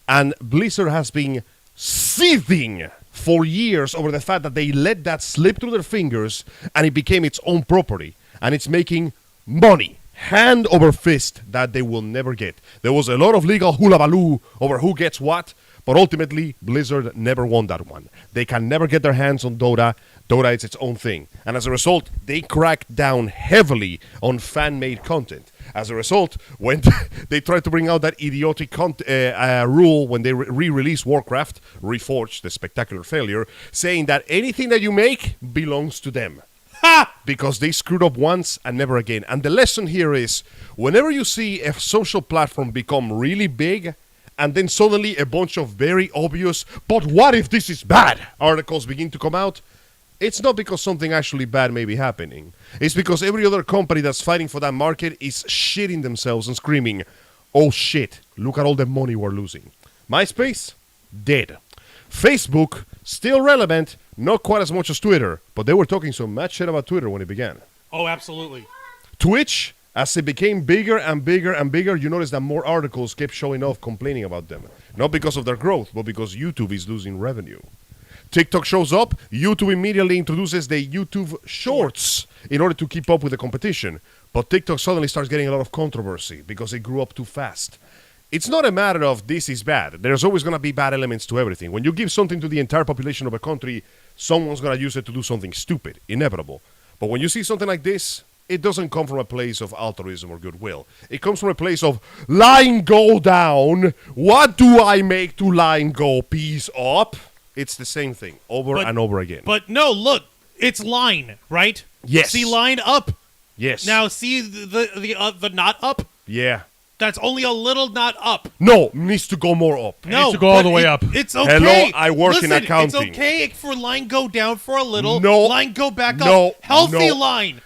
And Blizzard has been seething for years over the fact that they let that slip through their fingers and it became its own property. And it's making money, hand over fist, that they will never get. There was a lot of legal hullabaloo over who gets what, but ultimately, Blizzard never won that one. They can never get their hands on Dota. Dota is its own thing. And as a result, they cracked down heavily on fan-made content. As a result, when they tried to bring out that idiotic rule when they re-released Warcraft, Reforged, the spectacular failure, saying that anything that you make belongs to them. Because they screwed up once and never again. And the lesson here is, whenever you see a social platform become really big, and then suddenly a bunch of very obvious, but what if this is bad, articles begin to come out, it's not because something actually bad may be happening. It's because every other company that's fighting for that market is shitting themselves and screaming, oh shit, look at all the money we're losing. MySpace? Dead. Facebook? Still relevant, not quite as much as Twitter, but they were talking so much shit about Twitter when it began. Oh, absolutely. Twitch, as it became bigger and bigger and bigger, you notice that more articles kept showing off complaining about them. Not because of their growth, but because YouTube is losing revenue. TikTok shows up, YouTube immediately introduces the YouTube Shorts in order to keep up with the competition. But TikTok suddenly starts getting a lot of controversy because it grew up too fast. It's not a matter of this is bad. There's always going to be bad elements to everything. When you give something to the entire population of a country, someone's going to use it to do something stupid, inevitable. But when you see something like this, it doesn't come from a place of altruism or goodwill. It comes from a place of line go down. What do I make to line go peace up? It's the same thing over and over again. But no, look, it's line, right? Yes. See line up. Yes. Now see the not up. Yeah. That's only a little not up. No, needs to go more up. No, to go all but the way up. It's okay. Hello, I work in Listen, accounting. It's okay for line go down for a little. No. Line go back No. up. Healthy No. line.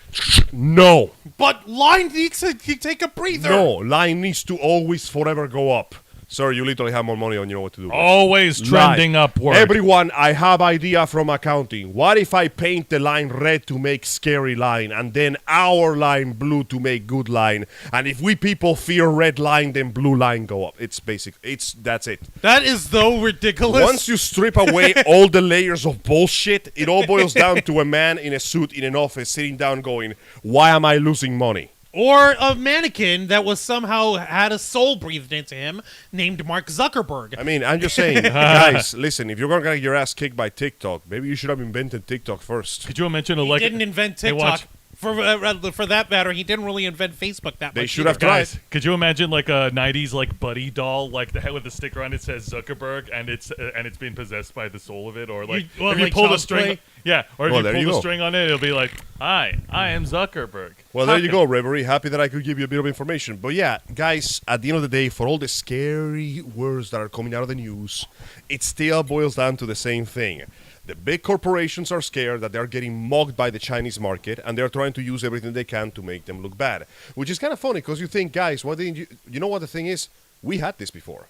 No. But line needs to take a breather. No. Line needs to always forever go up. Sir, you literally have more money on you know what to do. Always trending Lie. upward. Everyone, I have idea from accounting. What if I paint the line red to make scary line and then our line blue to make good line? And if we people fear red line, then blue line go up. It's basic. That's it. That is though ridiculous. Once you strip away all the layers of bullshit, it all boils down to a man in a suit in an office sitting down going, why am I losing money? Or a mannequin that was somehow had a soul breathed into him named Mark Zuckerberg. I mean, I'm just saying, guys, listen, if you're going to get your ass kicked by TikTok, maybe you should have invented TikTok first. Could you mention a He like? didn't invent Hey, TikTok. watch. For that matter, he didn't really invent Facebook that much. They should either. have tried. Guys, could you imagine like a '90s like buddy doll, like the head with the sticker on it says Zuckerberg, and it's being possessed by the soul of it, or like Well, if you like pull the Child's string, Play? yeah, or if Well, you there pull you the go. string on it, it'll be like, "Hi, I am Zuckerberg." Well, there you go, Reverie. Happy that I could give you a bit of information. But yeah, guys, at the end of the day, for all the scary words that are coming out of the news, it still boils down to the same thing. The big corporations are scared that they're getting mocked by the Chinese market, and they're trying to use everything they can to make them look bad. Which is kind of funny, because you think, guys, why didn't you know what the thing is? We had this before.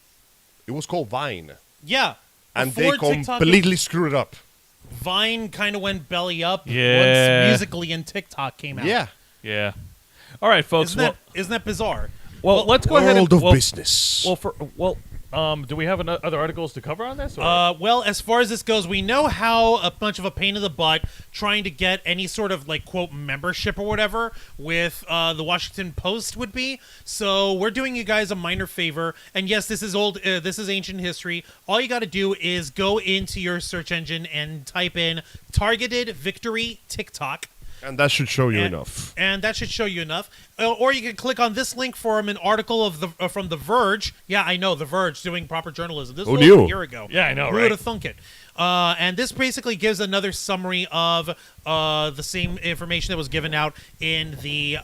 It was called Vine. Yeah. And Before they TikTok, completely screwed it up. Vine kind of went belly up Yeah. once Musically and TikTok came out. Yeah. Yeah. All right, folks. Isn't that bizarre? well, let's go ahead and World of well, business. do we have other articles to cover on this? Or? Well, as far as this goes, we know how a bunch of a pain in the butt trying to get any sort of like quote membership or whatever with the Washington Post would be. So we're doing you guys a minor favor. And yes, this is old. This is ancient history. All you got to do is go into your search engine and type in "targeted victory TikTok." And that should show you enough. And that should show you enough. Or you can click on this link from an article of the from The Verge. Yeah, I know, The Verge doing proper journalism. This was knew? a year ago. Yeah, I know, Who right? would have thunk it? And this basically gives another summary of the same information that was given out in the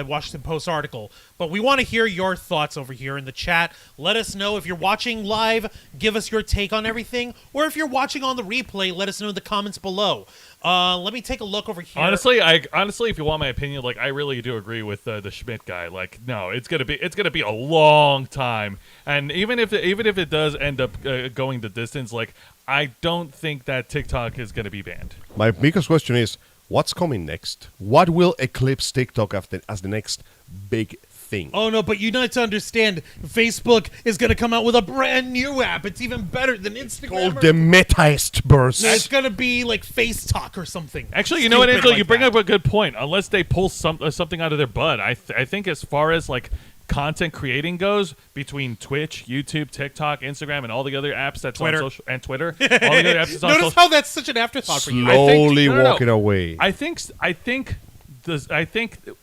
Washington Post article. But we want to hear your thoughts over here in the chat. Let us know if you're watching live. Give us your take on everything. Or if you're watching on the replay, let us know in the comments below. Let me take a look over here. Honestly, if you want my opinion, like I really do agree with the Schmidt guy. Like, no, it's gonna be a long time, and even if it does end up going the distance, like I don't think that TikTok is gonna be banned. My biggest question is, what's coming next? What will eclipse TikTok as the next big thing? Oh no, but you need to understand, Facebook is going to come out with a brand new app. It's even better than Instagram. Called the Metaist burst. It's going to be like Face Talk or something. Actually, you know what, Stupid Angelo, like you bring that. up a good point. Unless they pull something out of their butt, I think as far as like content creating goes, between Twitch, YouTube, TikTok, Instagram, and all the other apps that's Twitter. on social, and Twitter, all the other apps that's on Notice social. how that's such an afterthought for you. Slowly no, no. walking away. I think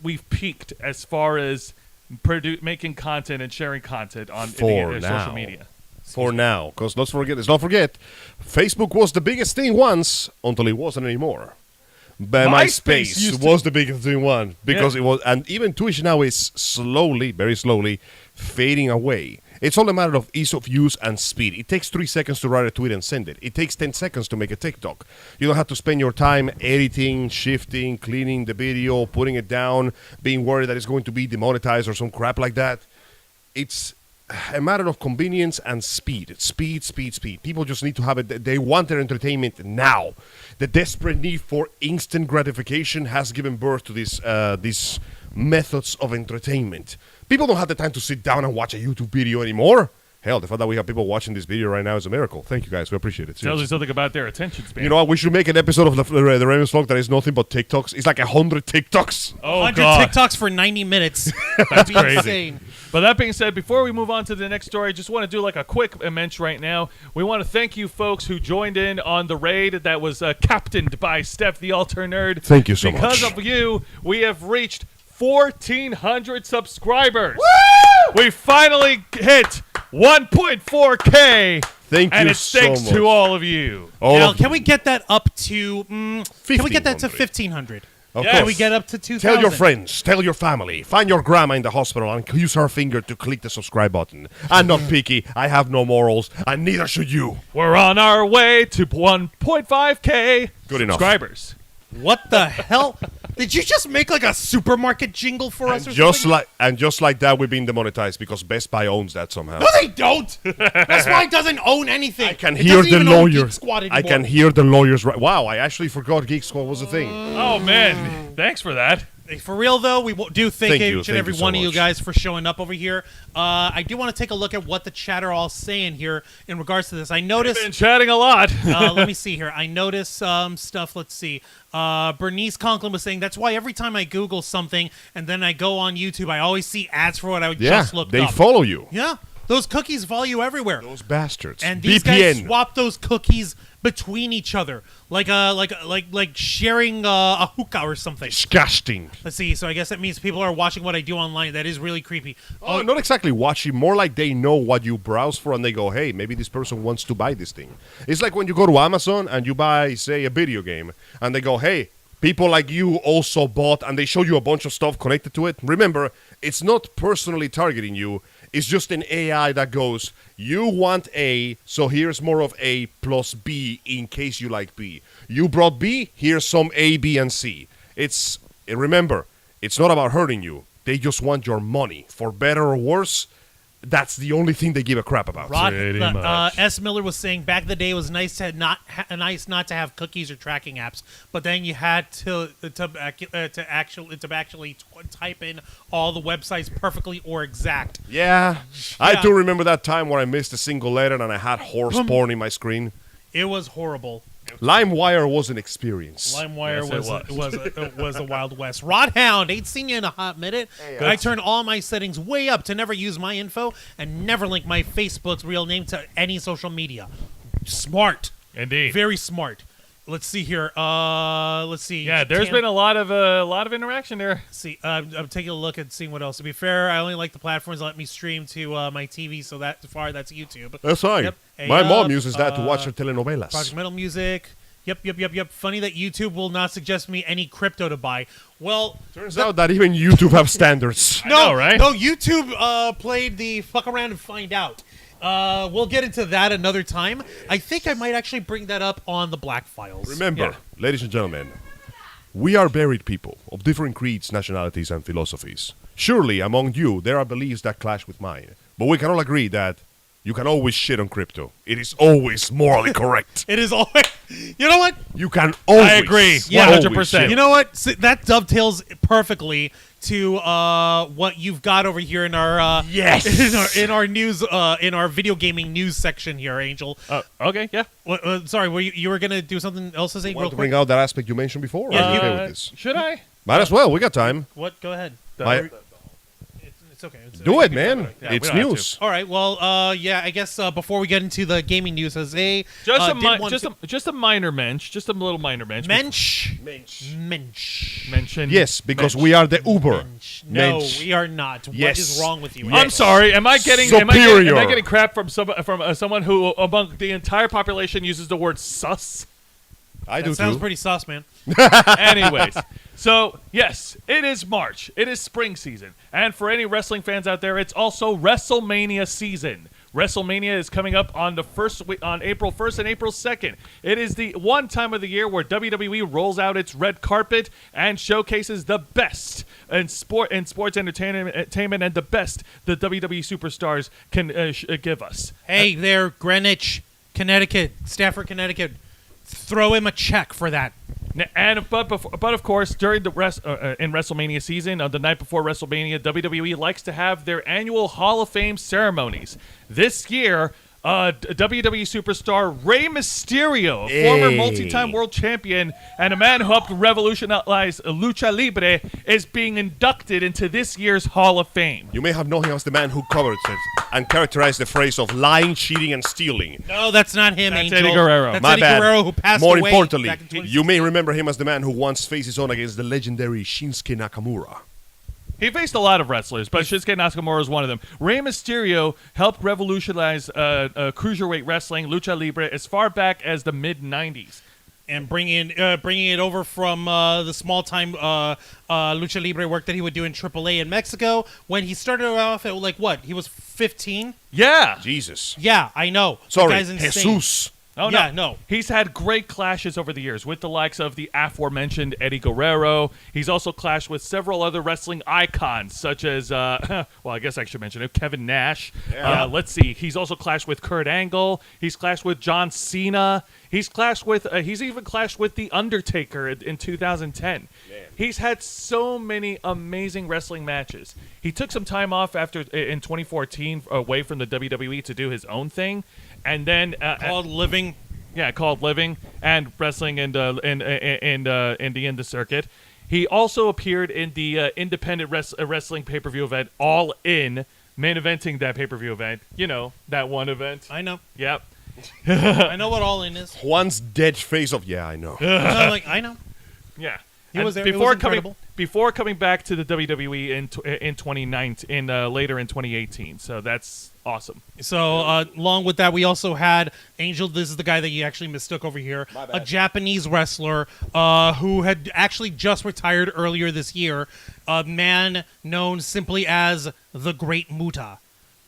we've peaked as far as making content and sharing content on For social now. media. For now, because let's not forget, Facebook was the biggest thing once until it wasn't anymore. But MySpace MySpace used to- was the biggest thing once because Yeah. it was, and even Twitch now is slowly, very slowly, fading away. It's all a matter of ease of use and speed. It takes 3 seconds to write a tweet and send it. It takes 10 seconds to make a TikTok. You don't have to spend your time editing, shifting, cleaning the video, putting it down, being worried that it's going to be demonetized or some crap like that. It's a matter of convenience and speed. Speed. People just need to have it. They want their entertainment now. The desperate need for instant gratification has given birth to these methods of entertainment. People don't have the time to sit down and watch a YouTube video anymore. Hell, the fact that we have people watching this video right now is a miracle. Thank you, guys. We appreciate it. Tells Seriously. you something about their attention span. You know what? We should make an episode of the Ravens Vlog that is nothing but TikToks. It's like 100 TikToks. oh 100 god, TikToks for 90 minutes. that's Be crazy. insane. But that being said, before we move on to the next story, I just want to do like a quick mention right now. We want to thank you folks who joined in on the raid that was captained by Steph the Alter Nerd. Thank you so because much. of you, we have reached 1,400 subscribers. We finally hit 1.4K. Thank and you it's so thanks much. to all of you. All Now, of can we get that up to? Can we get that to 1,500? 1,500? Of Yes. Can course. we get up to 2,000? Tell your friends, tell your family, find your grandma in the hospital and use her finger to click the subscribe button. I'm not picky, I have no morals, and neither should you. We're on our way to 1.5K Good enough. subscribers. What the hell? Did you just make like a supermarket jingle for us? Or Just like that, we've been demonetized because Best Buy owns that somehow. No, they don't. That's why it doesn't own anything. I can It hear doesn't the even own Geek lawyers. Squad I anymore. can hear the lawyers. Wow, I actually forgot Geek Squad was a thing. Oh man, thanks for that. For real though, we do thank Thank you, each and thank every you so one of you much. guys for showing up over here. I do want to take a look at what the chat are all saying here in regards to this. I noticed. Been chatting a lot. Let me see here. I noticed stuff. Let's see. Bernice Conklin was saying that's why every time I Google something and then I go on YouTube, I always see ads for what I Yeah, just looked they up. follow you. Yeah. Those cookies follow you everywhere. Those bastards. And these VPN. guys swap those cookies between each other, like sharing a hookah or something. Disgusting. Let's see. So I guess that means people are watching what I do online. That is really creepy. Oh, not exactly watching. More like they know what you browse for, and they go, "Hey, maybe this person wants to buy this thing." It's like when you go to Amazon and you buy, say, a video game, and they go, "Hey, people like you also bought," and they show you a bunch of stuff connected to it. Remember, it's not personally targeting you. It's just an AI that goes, you want A, so here's more of A plus B in case you like B. You brought B, here's some A, B, and C. Remember, it's not about hurting you. They just want your money. For better or worse, that's the only thing they give a crap about. Pretty much. S. Miller was saying back in the day it was nice to not have cookies or tracking apps, but then you had to actually type in all the websites perfectly or exact. Yeah, I do remember that time where I missed a single letter and I had horse porn in my screen. It was horrible. LimeWire was an experience. LimeWire Yes, was a Wild West. Rodhound, ain't seen you in a hot minute. I turned all my settings way up to never use my info and never link my Facebook's real name to any social media. Smart. Indeed. Very smart. Let's see here. Let's see. Yeah, there's been a lot of interaction there. See, I'm taking a look and seeing what else. To be fair, I only like the platforms that let me stream to my TV, so that far that's YouTube. That's fine. Yep. My mom uses that to watch her telenovelas. Project Metal Music. Yep. Funny that YouTube will not suggest me any crypto to buy. Well, Turns out that even YouTube have standards. I know, right? No, YouTube played the fuck around and find out. We'll get into that another time. I think I might actually bring that up on the Black Files. Remember, ladies and gentlemen, we are buried people of different creeds, nationalities, and philosophies. Surely, among you, there are beliefs that clash with mine. But we can all agree that you can always shit on crypto. It is always morally correct. It is always. You know what? You can always. I agree. Yeah, 100%. You know what? So that dovetails perfectly to what you've got over here in our Yes! in our news in our video gaming news section here, Angel. Okay, yeah. Sorry, you were gonna do something else to say real Want to quick? bring out that aspect you mentioned before? Yeah, Are you you- okay with this? Should I? Might as well. We got time. What? Go ahead. It's okay. Do it, man. Yeah, we It's don't have news. All right. Well, yeah. I guess before we get into the gaming news, Jose, Just a did want just a minor mensch, just a little minor mensch. mensch. Mention. Yes, because mensch. we are the Uber. No, Mensch. we are not. What Yes. is wrong with you? Yes. I'm sorry. Am I getting Superior. am I getting crap from someone who among the entire population uses the word sus? I That do sounds too. pretty sus, man. Anyways, so yes, it is March. It is spring season, and for any wrestling fans out there, it's also WrestleMania season. WrestleMania is coming up on on April 1st and April 2nd. It is the one time of the year where WWE rolls out its red carpet and showcases the best in sports entertainment and the best the WWE superstars can give us. Hey there, Greenwich, Connecticut, Stafford, Connecticut. Throw him a check for that. But of course, during the in WrestleMania season, on the night before WrestleMania, WWE likes to have their annual Hall of Fame ceremonies. This year, WWE superstar Rey Mysterio, a former Hey. multi-time world champion and a man who helped revolutionize lucha libre, is being inducted into this year's Hall of Fame. You may have known him as the man who covered it and characterized the phrase of lying, cheating, and stealing. No, that's not him, That's Angel. Eddie Guerrero. That's My Eddie bad. Guerrero who passed More away importantly, back in 2016. you may remember him as the man who once faced his own against the legendary Shinsuke Nakamura. He faced a lot of wrestlers, but Shinsuke Nakamura is one of them. Rey Mysterio helped revolutionize cruiserweight wrestling, lucha libre, as far back as the mid-'90s. And bringing it over from the small-time lucha libre work that he would do in AAA in Mexico when he started off at, like, what? He was 15? Yeah. Jesus. Yeah, I know. The Sorry, guy's insane. Jesus. Oh, Yeah, no. He's had great clashes over the years with the likes of the aforementioned Eddie Guerrero. He's also clashed with several other wrestling icons, such as, well, I guess I should mention it, Kevin Nash. Yeah. Let's see. He's also clashed with Kurt Angle. He's clashed with John Cena. He's even clashed with The Undertaker in 2010. He's had so many amazing wrestling matches. He took some time off in 2014 away from the WWE to do his own thing. And then Called Living. called Living and wrestling in the indie circuit. He also appeared in the independent wrestling pay-per-view event All In main eventing that pay-per-view event. You know, that one event. I know. Yep. I know what All In is. Juan's dead face of, yeah, I know. I'm like, I know. Yeah. He And was there. It was incredible. before coming back to the WWE in 2019 later in 2018. So that's awesome. So, along with that, we also had Angel. This is the guy that you actually mistook over here. A Japanese wrestler who had actually just retired earlier this year. A man known simply as the Great Muta.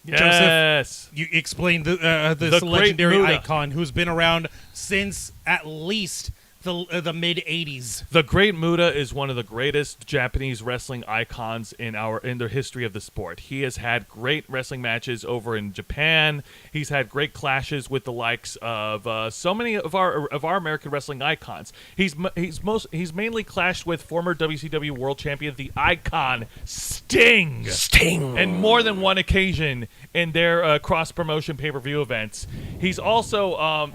Yes. You explained this The Great legendary Muta. icon who's been around since at least the mid 80s. The Great Muta is one of the greatest Japanese wrestling icons in the history of the sport. He has had great wrestling matches over in Japan. He's had great clashes with the likes of so many of our American wrestling icons. He's mainly clashed with former WCW World Champion, the Icon Sting. And more than one occasion in their cross promotion pay-per-view events. He's also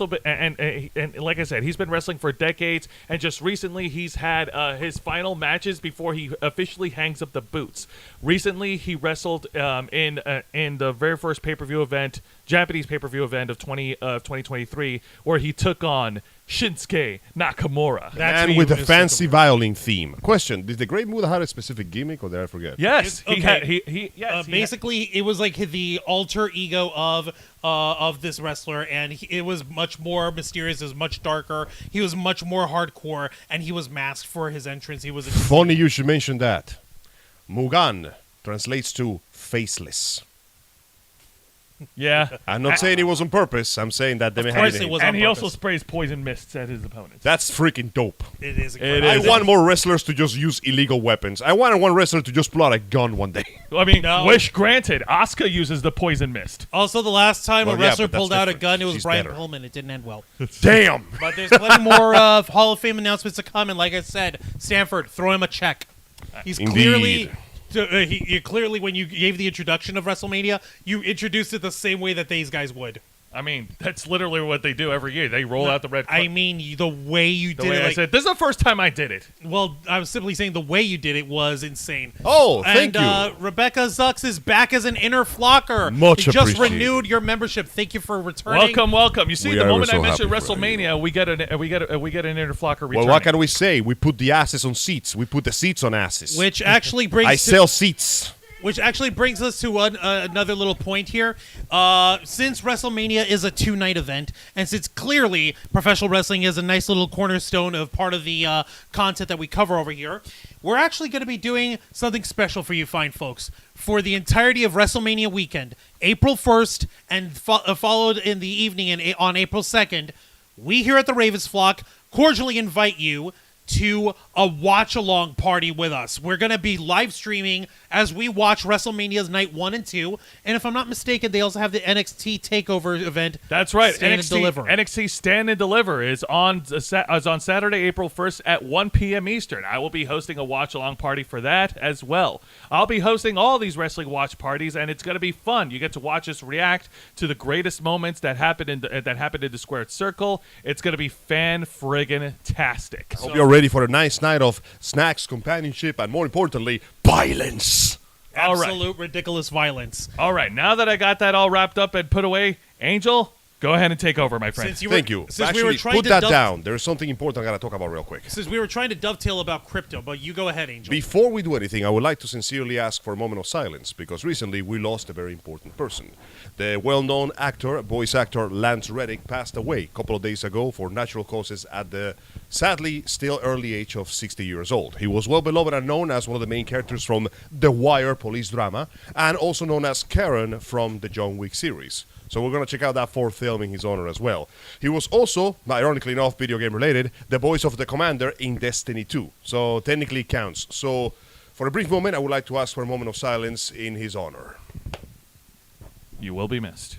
been, and like I said, he's been wrestling for decades, and just recently he's had his final matches before he officially hangs up the boots. Recently he wrestled in the very first pay-per-view event, Japanese pay-per-view event of 2023, where he took on Shinsuke Nakamura. That's And who with you a mistook fancy him violin theme. Question: did the Great Muta have a specific gimmick, or did I forget? Yes, Okay. he had. Yes, he had- basically, it was like the alter ego of this wrestler, and it was much more mysterious. It was much darker. He was much more hardcore, and he was masked for his entrance. He was Funny you should mention that. Mugan translates to faceless. yeah. I'm not saying it was on purpose. I'm saying that they may have course a it name. was And on he also purpose. sprays poison mists at his opponents. That's freaking dope. It is. It Incredible. is. I want more wrestlers to just use illegal weapons. I want one wrestler to just pull out a gun one day. I mean, No. wish granted. Asuka uses the poison mist. Also, the last time Well, a yeah, wrestler but that's pulled out a different. gun, it was She's Brian better. Pillman. It didn't end well. Damn. But there's plenty more Hall of Fame announcements to come, and like I said, Stanford, throw him a check. He's Indeed. clearly, when you gave the introduction of WrestleMania, you introduced it the same way that these guys would. I mean, that's literally what they do every year. They roll out the red I carpet. mean, the way you The did way it. I Like, said, this is the first time I did it. well, I was simply saying the way you did it was insane. Oh, and, thank you. Rebecca Zucks is back as an inner flocker. Much you just appreciated. renewed your membership. Thank you for returning. Welcome, welcome. You see, We the are moment I so mentioned happy for you. WrestleMania, we get an interflocker return. Well, what can we say? We put the asses on seats. We put the seats on asses. Which actually brings I sell seats. Which actually brings us to another little point here. Since WrestleMania is a 2-night event, and since clearly professional wrestling is a nice little cornerstone of part of the content that we cover over here, we're actually going to be doing something special for you fine folks. For the entirety of WrestleMania weekend, April 1st and followed in the evening on April 2nd, we here at the Ravens Flock cordially invite you to a watch-along party with us. We're going to be live streaming as we watch WrestleMania's Night 1 and 2. And if I'm not mistaken, they also have the NXT TakeOver event. That's right. Stand and Deliver. NXT Stand and Deliver is on Saturday, April 1st at 1 p.m. Eastern. I will be hosting a watch-along party for that as well. I'll be hosting all these wrestling watch parties, and it's going to be fun. You get to watch us react to the greatest moments that happened in the Squared Circle. It's going to be fan-friggin-tastic. Hope you're ready for a nice night of snacks, companionship, and more importantly, violence. All right. Absolute ridiculous violence. All right, now that I got that all wrapped up and put away, Angel, go ahead and take over, my friend. Thank you. Since Actually, we were trying put to that down. There's something important I got to talk about real quick. Since we were trying to dovetail about crypto, but you go ahead, Angel. Before we do anything, I would like to sincerely ask for a moment of silence because recently we lost a very important person. The well-known voice actor Lance Reddick passed away a couple of days ago for natural causes at the sadly still early age of 60 years old. He was well beloved and known as one of the main characters from The Wire police drama and also known as Karen from the John Wick series. So we're going to check out that fourth film in his honor as well. He was also, ironically enough, video game related, the voice of the Commander in Destiny 2. So technically it counts. So for a brief moment, I would like to ask for a moment of silence in his honor. You will be missed.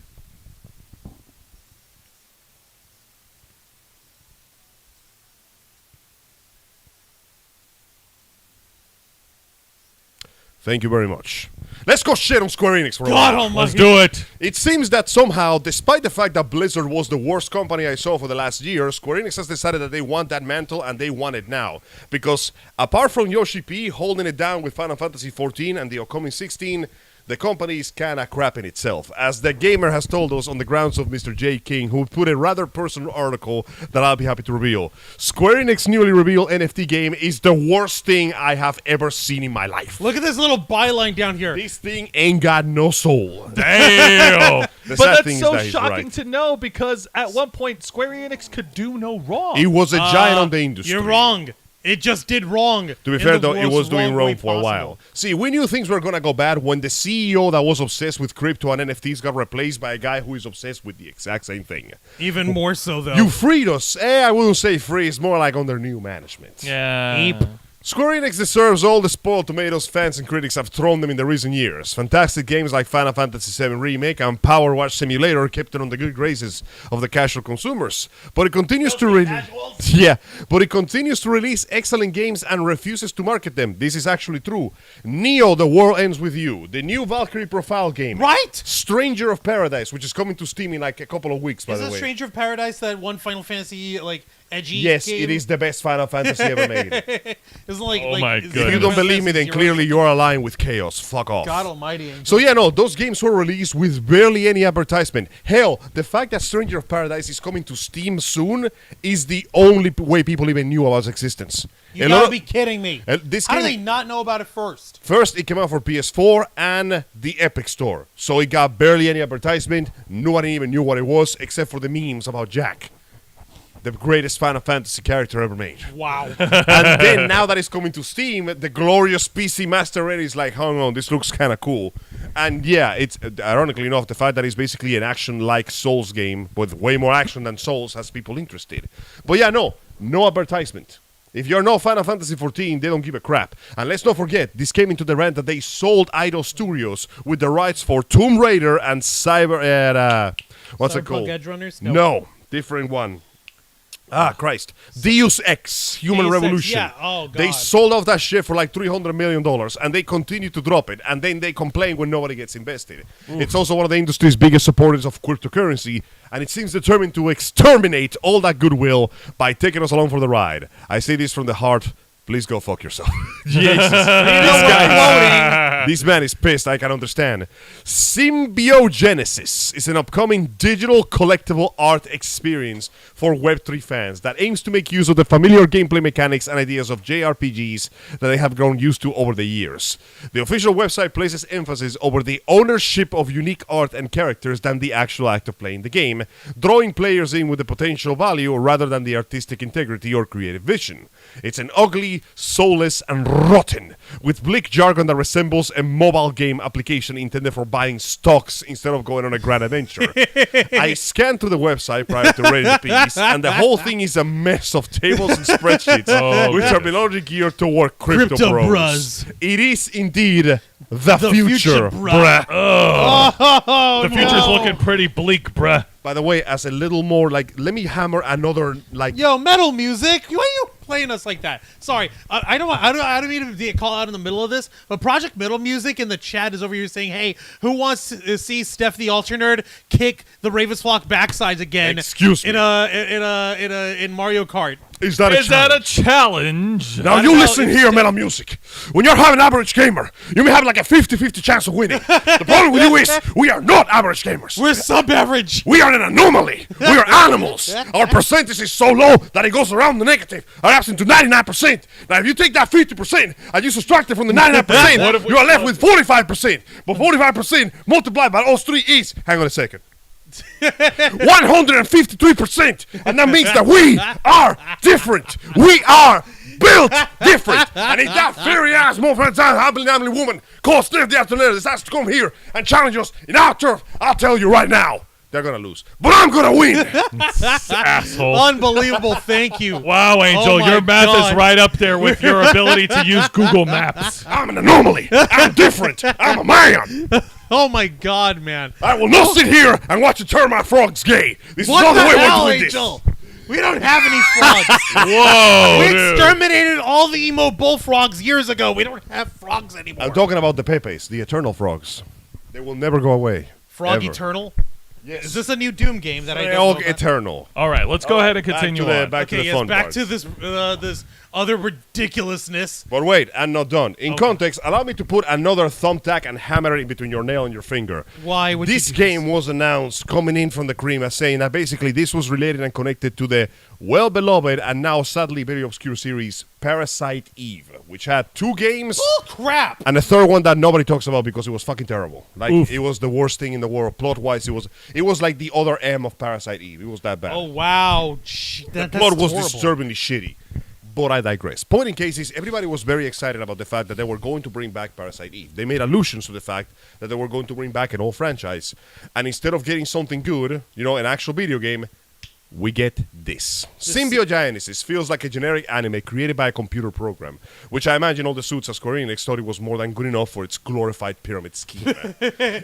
Thank you very much. Let's go shit on Square Enix for a God while. almighty. Let's do it. It seems that somehow, despite the fact that Blizzard was the worst company I saw for the last year, Square Enix has decided that they want that mantle and they want it now. Because apart from Yoshi P holding it down with Final Fantasy XIV and the upcoming 16, the company is kinda crap in itself, as the gamer has told us on the grounds of Mr. J. King, who put a rather personal article that I'll be happy to reveal. Square Enix newly revealed NFT game is the worst thing I have ever seen in my life. Look at this little byline down here. This thing ain't got no soul. Damn. The But sad that's thing is so that he's shocking right. to know, because at one point Square Enix could do no wrong. It was a giant on the industry. You're wrong. It just did wrong. To be fair, though, it was doing wrong for a while. See, we knew things were going to go bad when the CEO that was obsessed with crypto and NFTs got replaced by a guy who is obsessed with the exact same thing. Even more so, though. You freed us. I wouldn't say free. It's more like under new management. Yeah. Square Enix deserves all the spoiled tomatoes fans and critics have thrown them in the recent years. Fantastic games like Final Fantasy VII Remake and Power Wash Simulator kept it on the good graces of the casual consumers. But it continues to but it continues to release excellent games and refuses to market them. This is actually true. Neo: The World Ends With You, the new Valkyrie profile game. Right? Stranger of Paradise, which is coming to Steam in like a couple of weeks, by Is the it way. Stranger of Paradise that one Final Fantasy, like, edgy Yes, game? it is the best Final Fantasy ever made. Isn't like, Oh like, my is it goodness. If you don't Final believe me, Fantasy then Zero? clearly you're aligned with chaos. Fuck off. God almighty. So yeah, no, those games were released with barely any advertisement. Hell, the fact that Stranger of Paradise is coming to Steam soon is the only way people even knew about its existence. You A gotta lot- be kidding me. this How do game- they not know about it first? First, it came out for PS4 and the Epic Store. So it got barely any advertisement. Nobody even knew what it was, except for the memes about Jack, the greatest Final Fantasy character ever made. Wow. And then now that it's coming to Steam, the glorious PC Master Race is like, hang on, this looks kind of cool. And yeah, it's ironically enough, the fact that it's basically an action-like Souls game with way more action than Souls has people interested. But yeah, no advertisement. If you're no Final Fantasy 14, they don't give a crap. And let's not forget, this came into the rant that they sold Eidos Studios with the rights for Tomb Raider and what's it Cyberpunk called? Edge Runners? No, different one. Christ. Deus Ex, Human Deus Ex, Revolution. yeah. Oh, God. They sold off that shit for like $300 million, and they continue to drop it, and then they complain when nobody gets invested. It's also one of the industry's biggest supporters of cryptocurrency, and it seems determined to exterminate all that goodwill by taking us along for the ride. I say this from the heart. Please go fuck yourself. Jesus. This man is pissed, I can understand. Symbiogenesis is an upcoming digital collectible art experience for Web3 fans that aims to make use of the familiar gameplay mechanics and ideas of JRPGs that they have grown used to over the years. The official website places emphasis over the ownership of unique art and characters than the actual act of playing the game, drawing players in with the potential value rather than the artistic integrity or creative vision. It's an ugly, soulless, and rotten, with bleak jargon that resembles a mobile game application intended for buying stocks instead of going on a grand adventure. I scanned through the website prior to reading the piece, and the whole thing is a mess of tables and spreadsheets, which are largely geared toward crypto Crypto bros. bros. It is indeed the future, bruh. bruh. The future's looking pretty bleak, bruh. By the way, as a little more, like, let me hammer another, like... Yo, metal music. Why are you playing us like that? Sorry, I don't mean to call out in the middle of this, but Project Metal Music in the chat is over here saying, "Hey, who wants to see Steph the Ultra Nerd kick the Ravensflock backsides again?" Excuse me. in Mario Kart. Is that a challenge? Now you listen here, metal music. When you're having average gamer, you may have like a 50-50 chance of winning. The problem with you is we are not average gamers. We're sub-average. We are an anomaly. We are animals. Our percentage is so low that it goes around the negative, perhaps into 99%. Now, if you take that 50% and you subtract it from the 99%, you are left with 45%. But 45% multiplied by those three is, hang on a second, 153%. And that means that we are different. We are built different. And if that fairy ass motherfucking woman called Steph the Afternoon decides to come here and challenge us in our turf, I'll tell you right now, they're gonna lose. But I'm gonna win. Asshole. Unbelievable. Thank you. Wow, Angel, Oh my your math God. is right up there with your ability to use Google Maps. I'm an anomaly. I'm different. I'm a man. Oh my God, man. I will not sit here and watch you turn my frogs gay. This What is not the the way hell, we're doing Angel? We don't have any frogs. Whoa, We dude. exterminated all the emo bullfrogs years ago. We don't have frogs anymore. I'm talking about the Pepes, the eternal frogs. They will never go away. Frog ever. Eternal? Yes. Is this a new Doom game that I don't know Eog about? Eternal. All right, let's go ahead and continue on. Back to Okay, the yes, fun back part. to this this other ridiculousness. But wait, I'm not done. In context, allow me to put another thumbtack and hammer it in between your nail and your finger. Why would This you do game was announced coming in from the cream as saying that basically this was related and connected to the well-beloved and now sadly very obscure series Parasite Eve, which had 2 games Oh crap! and a third one that nobody talks about because it was fucking terrible. Like Oof. it was the worst thing in the world. Plot-wise, it was like the other M of Parasite Eve. It was that bad. Oh wow! The That's plot was horrible. disturbingly shitty. But I digress. Point in case is everybody was very excited about the fact that they were going to bring back Parasite Eve. They made allusions to the fact that they were going to bring back an old franchise. And instead of getting something good, an actual video game, we get this. Symbiogenesis feels like a generic anime created by a computer program, which I imagine all the suits at Square Enix thought it was more than good enough for its glorified pyramid scheme.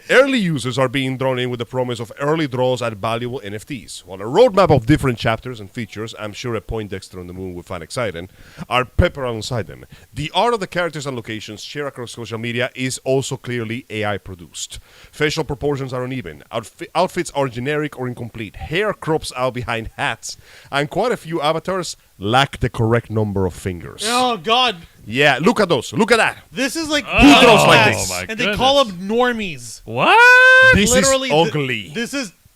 Early users are being drawn in with the promise of early draws at valuable NFTs, while a roadmap of different chapters and features, I'm sure a Poindexter on the Moon would find exciting, are peppered alongside them. The art of the characters and locations shared across social media is also clearly AI produced. Facial proportions are uneven, outfits are generic or incomplete, hair crops out behind hats, and quite a few avatars lack the correct number of fingers. Oh god! Yeah, look at those. Look at that. This is like Who draws like this? Oh, my and they call them goodness. normies. What? This Literally, is ugly.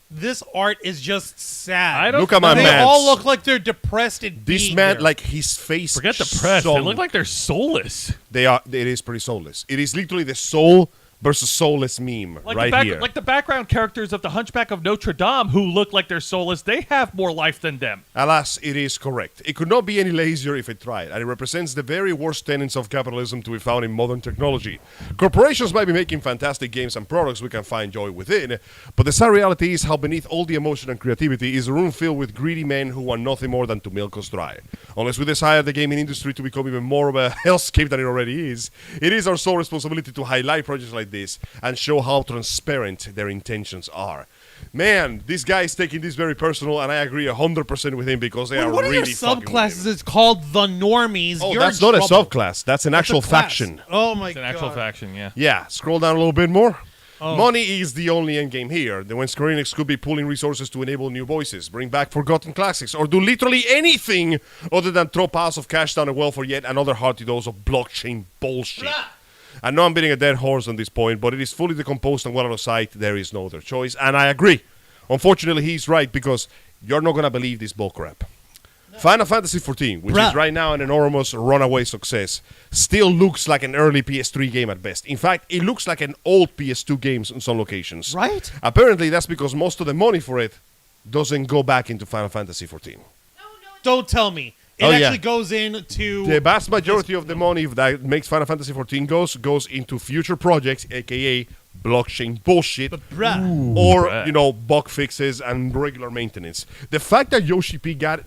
This art is just sad. I don't Look at my They man. all look like they're depressed and This being man, there. like his face. Forget the press. They sunk. look like they're soulless. They are. It is pretty soulless. It is literally the soul versus soulless meme Like right the here. like the background characters of the Hunchback of Notre Dame, who look like they're soulless. They have more life than them. Alas, it is correct. It could not be any lazier if it tried, and it represents the very worst tenets of capitalism to be found in modern technology. Corporations might be making fantastic games and products we can find joy within, but the sad reality is how beneath all the emotion and creativity is a room filled with greedy men who want nothing more than to milk us dry. Unless we desire the gaming industry to become even more of a hellscape than it already is, it is our sole responsibility to highlight projects like this and show how transparent their intentions are. Man, this guy is taking this very personal, and I agree 100% with him because they are what are really your fucking with subclasses? him. It's called the normies. Oh, You're that's in not a trouble. subclass. That's an It's a actual class. faction. Oh my It's an god! actual faction, yeah. Yeah, scroll down a little bit more. Oh. Money is the only endgame here. Then when Square Enix could be pooling resources to enable new voices, bring back forgotten classics, or do literally anything other than throw piles of cash down a well for yet another hearty dose of blockchain bullshit. I know I'm beating a dead horse on this point, but it is fully decomposed and well out of sight. There is no other choice, and I agree. Unfortunately, he's right because you're not gonna believe this bullcrap. Final Fantasy XIV, which is right now an enormous runaway success, still looks like an early PS3 game at best. In fact, it looks like an old PS2 game in some locations. Right? Apparently, that's because most of the money for it doesn't go back into Final Fantasy XIV. Don't tell me. It Oh, yeah. actually goes into The vast majority of the money that makes Final Fantasy XIV goes into future projects, aka blockchain bullshit, bruh. or bruh. bug fixes and regular maintenance. The fact that Yoshi P got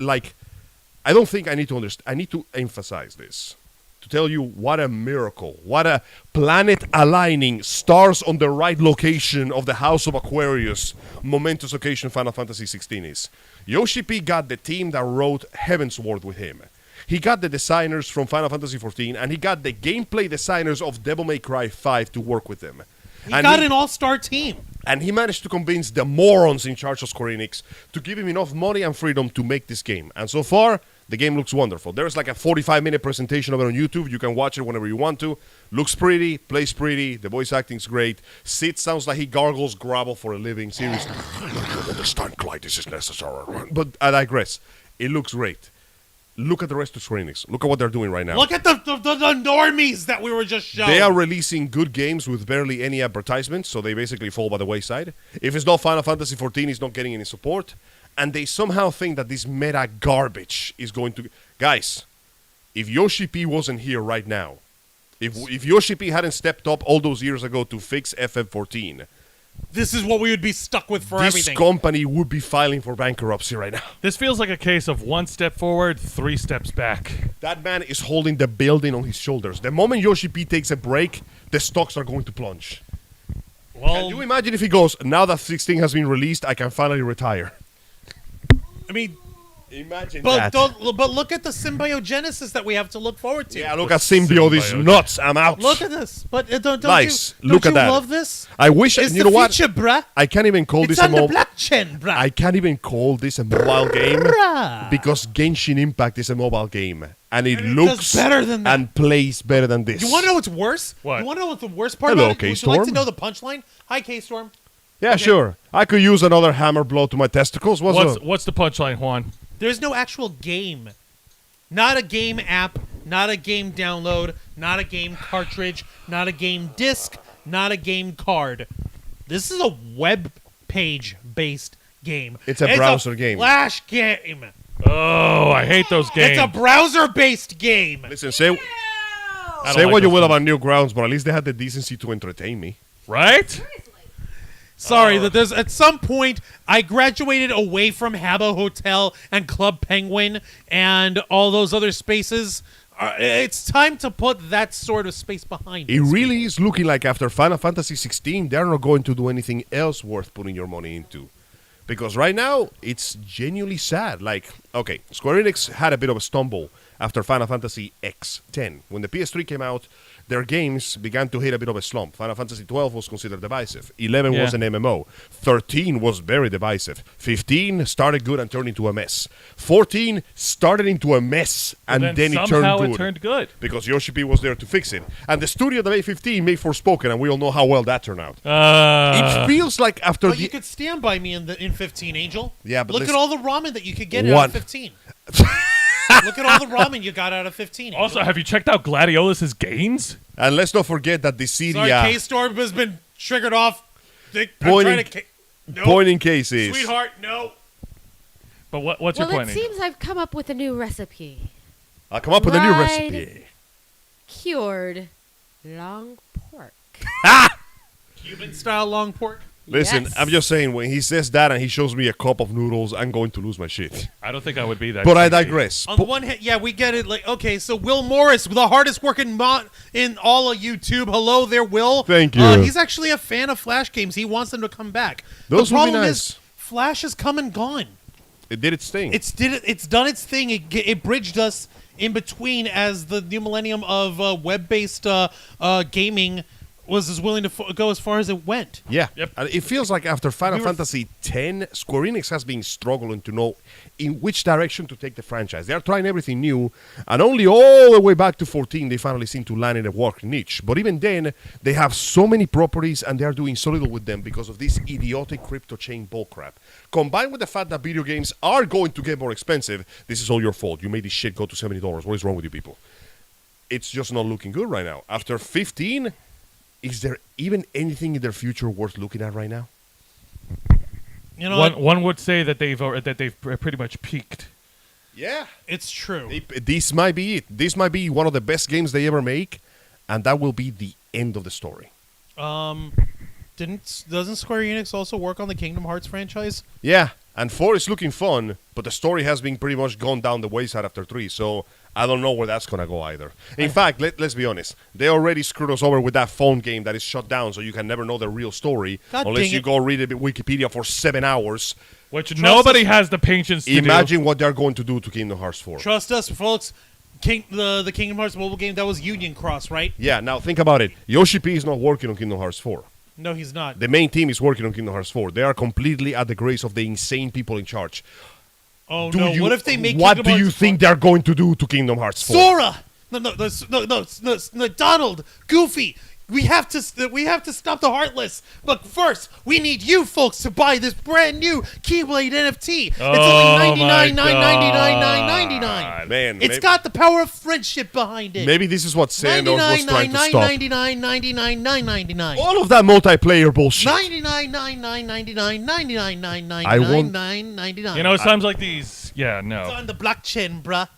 I don't think I need to understand. I need to emphasize this to tell you what a miracle, what a planet aligning, stars on the right location of the House of Aquarius, momentous occasion Final Fantasy XVI is. Yoshi P got the team that wrote Heavensward with him. He got the designers from Final Fantasy XIV, and he got the gameplay designers of Devil May Cry 5 to work with him. He And got an all-star team. And he managed to convince the morons in charge of Square Enix to give him enough money and freedom to make this game. And so far, the game looks wonderful. There's like a 45-minute presentation of it on YouTube. You can watch it whenever you want to. Looks pretty, plays pretty, the voice acting's great. Sid sounds like he gargles gravel for a living. Seriously. I don't understand why this is necessary. But I digress. It looks great. Look at the rest of Square Enix. Look at what they're doing right now. Look at the normies that we were just showing. They are releasing good games with barely any advertisements, so they basically fall by the wayside. If it's not Final Fantasy XIV, it's not getting any support. And they somehow think that this meta garbage is going to... Guys, if Yoshi P wasn't here right now, if Yoshi P hadn't stepped up all those years ago to fix FF14, This is what we would be stuck with for this everything. company would be filing for bankruptcy right now. This feels like a case of 1 step forward, 3 steps back. That man is holding the building on his shoulders. The moment Yoshi P takes a break, the stocks are going to plunge. Well, Can you imagine if he goes, now that 16 has been released, I can finally retire? I mean, Imagine But that. but look at the symbiogenesis that we have to look forward to. Yeah, look at Symbio. This Symbiote. nuts. I'm out. Look at this. But don't Nice. you, Look don't at you that. love this? I wish. It's You the know what? future, bruh. I can't even call It's this a on the mobile. blockchain, bruh. I can't even call this a mobile game Bruh. because Genshin Impact is a mobile game, and it And it looks does better than that. and plays better than this. You want to know what's worse? What? You want to know what the worst part Hello, about it? Would you like to K-Storm. know the punchline? Hi, K-Storm. Yeah, sure. I could use another hammer blow to my testicles. What's the punchline, Juan? There's no actual game. Not a game app, not a game download, not a game cartridge, not a game disc, not a game card. This is a web page based game. It's a browser game. Flash game. Oh, I hate those games. It's a browser based game. Listen, say I don't say like what you those will games. about Newgrounds, but at least they had the decency to entertain me. Right? Sorry that there's at some point I graduated away from Habbo Hotel and Club Penguin and all those other spaces. It's time to put that sort of space behind It us. really is looking like after Final Fantasy 16, they're not going to do anything else worth putting your money into. Because right now, it's genuinely sad. Like, okay, Square Enix had a bit of a stumble after Final Fantasy X10. When the PS3 came out, their games began to hit a bit of a slump. Final Fantasy 12 was considered divisive. 11 Yeah. was an MMO. 13 was very divisive. 15 started good and turned into a mess. 14 started into a mess and then it somehow turned good. it turned good. Because Yoshi P was there to fix it. And the studio that made 15 made Forspoken, and we all know how well that turned out. It feels like after But the... you could stand by me in 15, Angel. Yeah, but look listen- at all the ramen that you could get out One. of 15. Look at all the ramen you got out of 15. Also, have you checked out Gladiolus's gains? And let's not forget that the Sorry, Cydia K-Storm has been triggered off. I'm Pointing- trying to... No. point in case is... Sweetheart, no. But what's your Well, point? it seems I've come up with a new recipe. I'll come up with a new Right. recipe. Cured long pork. Cuban-style long pork. Listen, Yes. I'm just saying, when he says that and he shows me a cup of noodles, I'm going to lose my shit. I don't think I would be that. But I cheeky. digress. On the one hand, yeah, we get it. Like, okay, so Will Morris, the hardest working mod in all of YouTube. Hello there, Will. Thank you. He's actually a fan of Flash games. He wants them to come back. Those the would be problem nice. is, Flash has come and gone. It did its thing. It's done its thing. It bridged us in between as the new millennium of web-based gaming was as willing to go as far as it went. Yeah. Yep. And it feels like after Final We were- Fantasy X, Square Enix has been struggling to know in which direction to take the franchise. They are trying everything new, and only all the way back to 14 they finally seem to land in a working niche. But even then, they have so many properties and they are doing so little with them because of this idiotic crypto chain bullcrap. Combined with the fact that video games are going to get more expensive, this is all your fault. You made this shit go to $70. What is wrong with you people? It's just not looking good right now. After 15... is there even anything in their future worth looking at right now? You know, what? One would say that they've pretty much peaked. Yeah. It's true. This might be it. This might be one of the best games they ever make, and that will be the end of the story. Doesn't Square Enix also work on the Kingdom Hearts franchise? Yeah, and 4 is looking fun, but the story has been pretty much gone down the wayside after 3, so I don't know where that's going to go either. In fact, let's be honest. They already screwed us over with that phone game that is shut down, so you can never know the real story God unless dang you it. go read Wikipedia for 7 hours. Which nobody us- has the patience to do. Imagine what they're going to do to Kingdom Hearts 4. Trust us, folks. The Kingdom Hearts mobile game, that was Union Cross, right? Yeah, now think about it. Yoshi P is not working on Kingdom Hearts 4. No, he's not. The main team is working on Kingdom Hearts 4. They are completely at the grace of the insane people in charge. Oh no! What if they make? What Kingdom do you Hearts think they're going to do to Kingdom Hearts 4? Sora? No, Donald, Goofy. We have to stop the Heartless. But first, we need you folks to buy this brand new Keyblade NFT. It's Oh, only my $99.99. Man, It's got the power of friendship behind it. maybe this is what Xehanort was trying to stop. $99.99. All of that multiplayer bullshit. I want- $99.99. You know, it's times like these. Yeah, It's no. on the blockchain, bruh.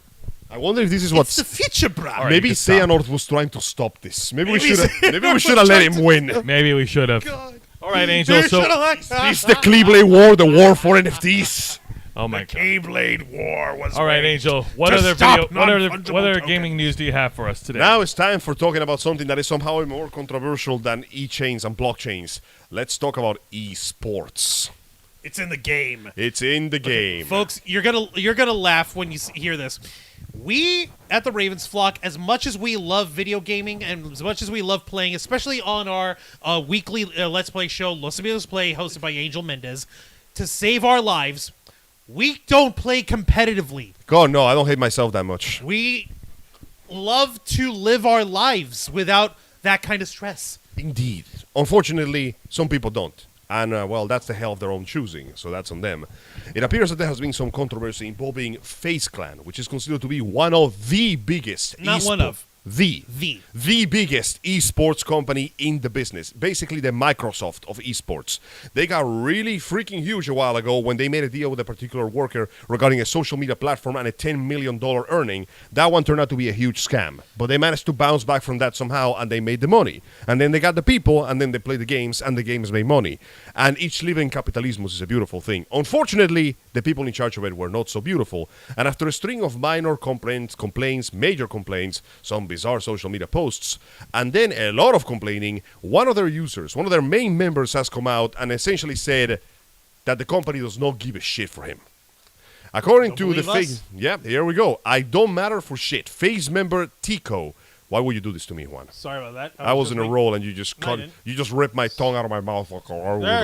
I wonder if this is what It's the future, bruh. right, maybe you can stop. Xehanort was trying to stop this. Maybe we Maybe should have Xehanort let was him win. Maybe we should have. God. All right, Angel. So, It's the Keyblade War, the war for NFTs. oh my god. Keyblade War was. All right, Angel. What To other stop video? What other non-fungible gaming news do you have for us today? Now it's time for talking about something that is somehow more controversial than e-chains and blockchains. Let's talk about esports. It's in the game. It's in the game. Folks, you're gonna laugh when you hear this. We at the Ravens Flock, as much as we love video gaming and as much as we love playing, especially on our weekly Let's Play show, Los Amigos Play, hosted by Angel Mendez, to save our lives, we don't play competitively. God, no, I don't hate myself that much. We love to live our lives without that kind of stress. Indeed. Unfortunately, some people don't. And, well, that's the hell of their own choosing, so that's on them. It appears that there has been some controversy involving FaZe Clan, which is considered to be one of the biggest Not one of. The The biggest esports company in the business. Basically the Microsoft of esports. They got really freaking huge a while ago when they made a deal with a particular worker regarding a social media platform and a $10 million earning. That one turned out to be a huge scam. But they managed to bounce back from that somehow, and they made the money. And then they got the people, and then they played the games, and the games made money. And each living capitalism is a beautiful thing. Unfortunately, the people in charge of it were not so beautiful. And after a string of minor complaints, major complaints, some bizarre social media posts, and then a lot of complaining, one of their users, one of their main members has come out and essentially said that the company does not give a shit for him. According to the FaZe... Yeah, here we go. I don't matter for shit. FaZe member Tico. Why would you do this to me, Juan? Sorry about that. I was in a roll and you just No, I didn't. you just ripped my tongue out of my mouth. Like, There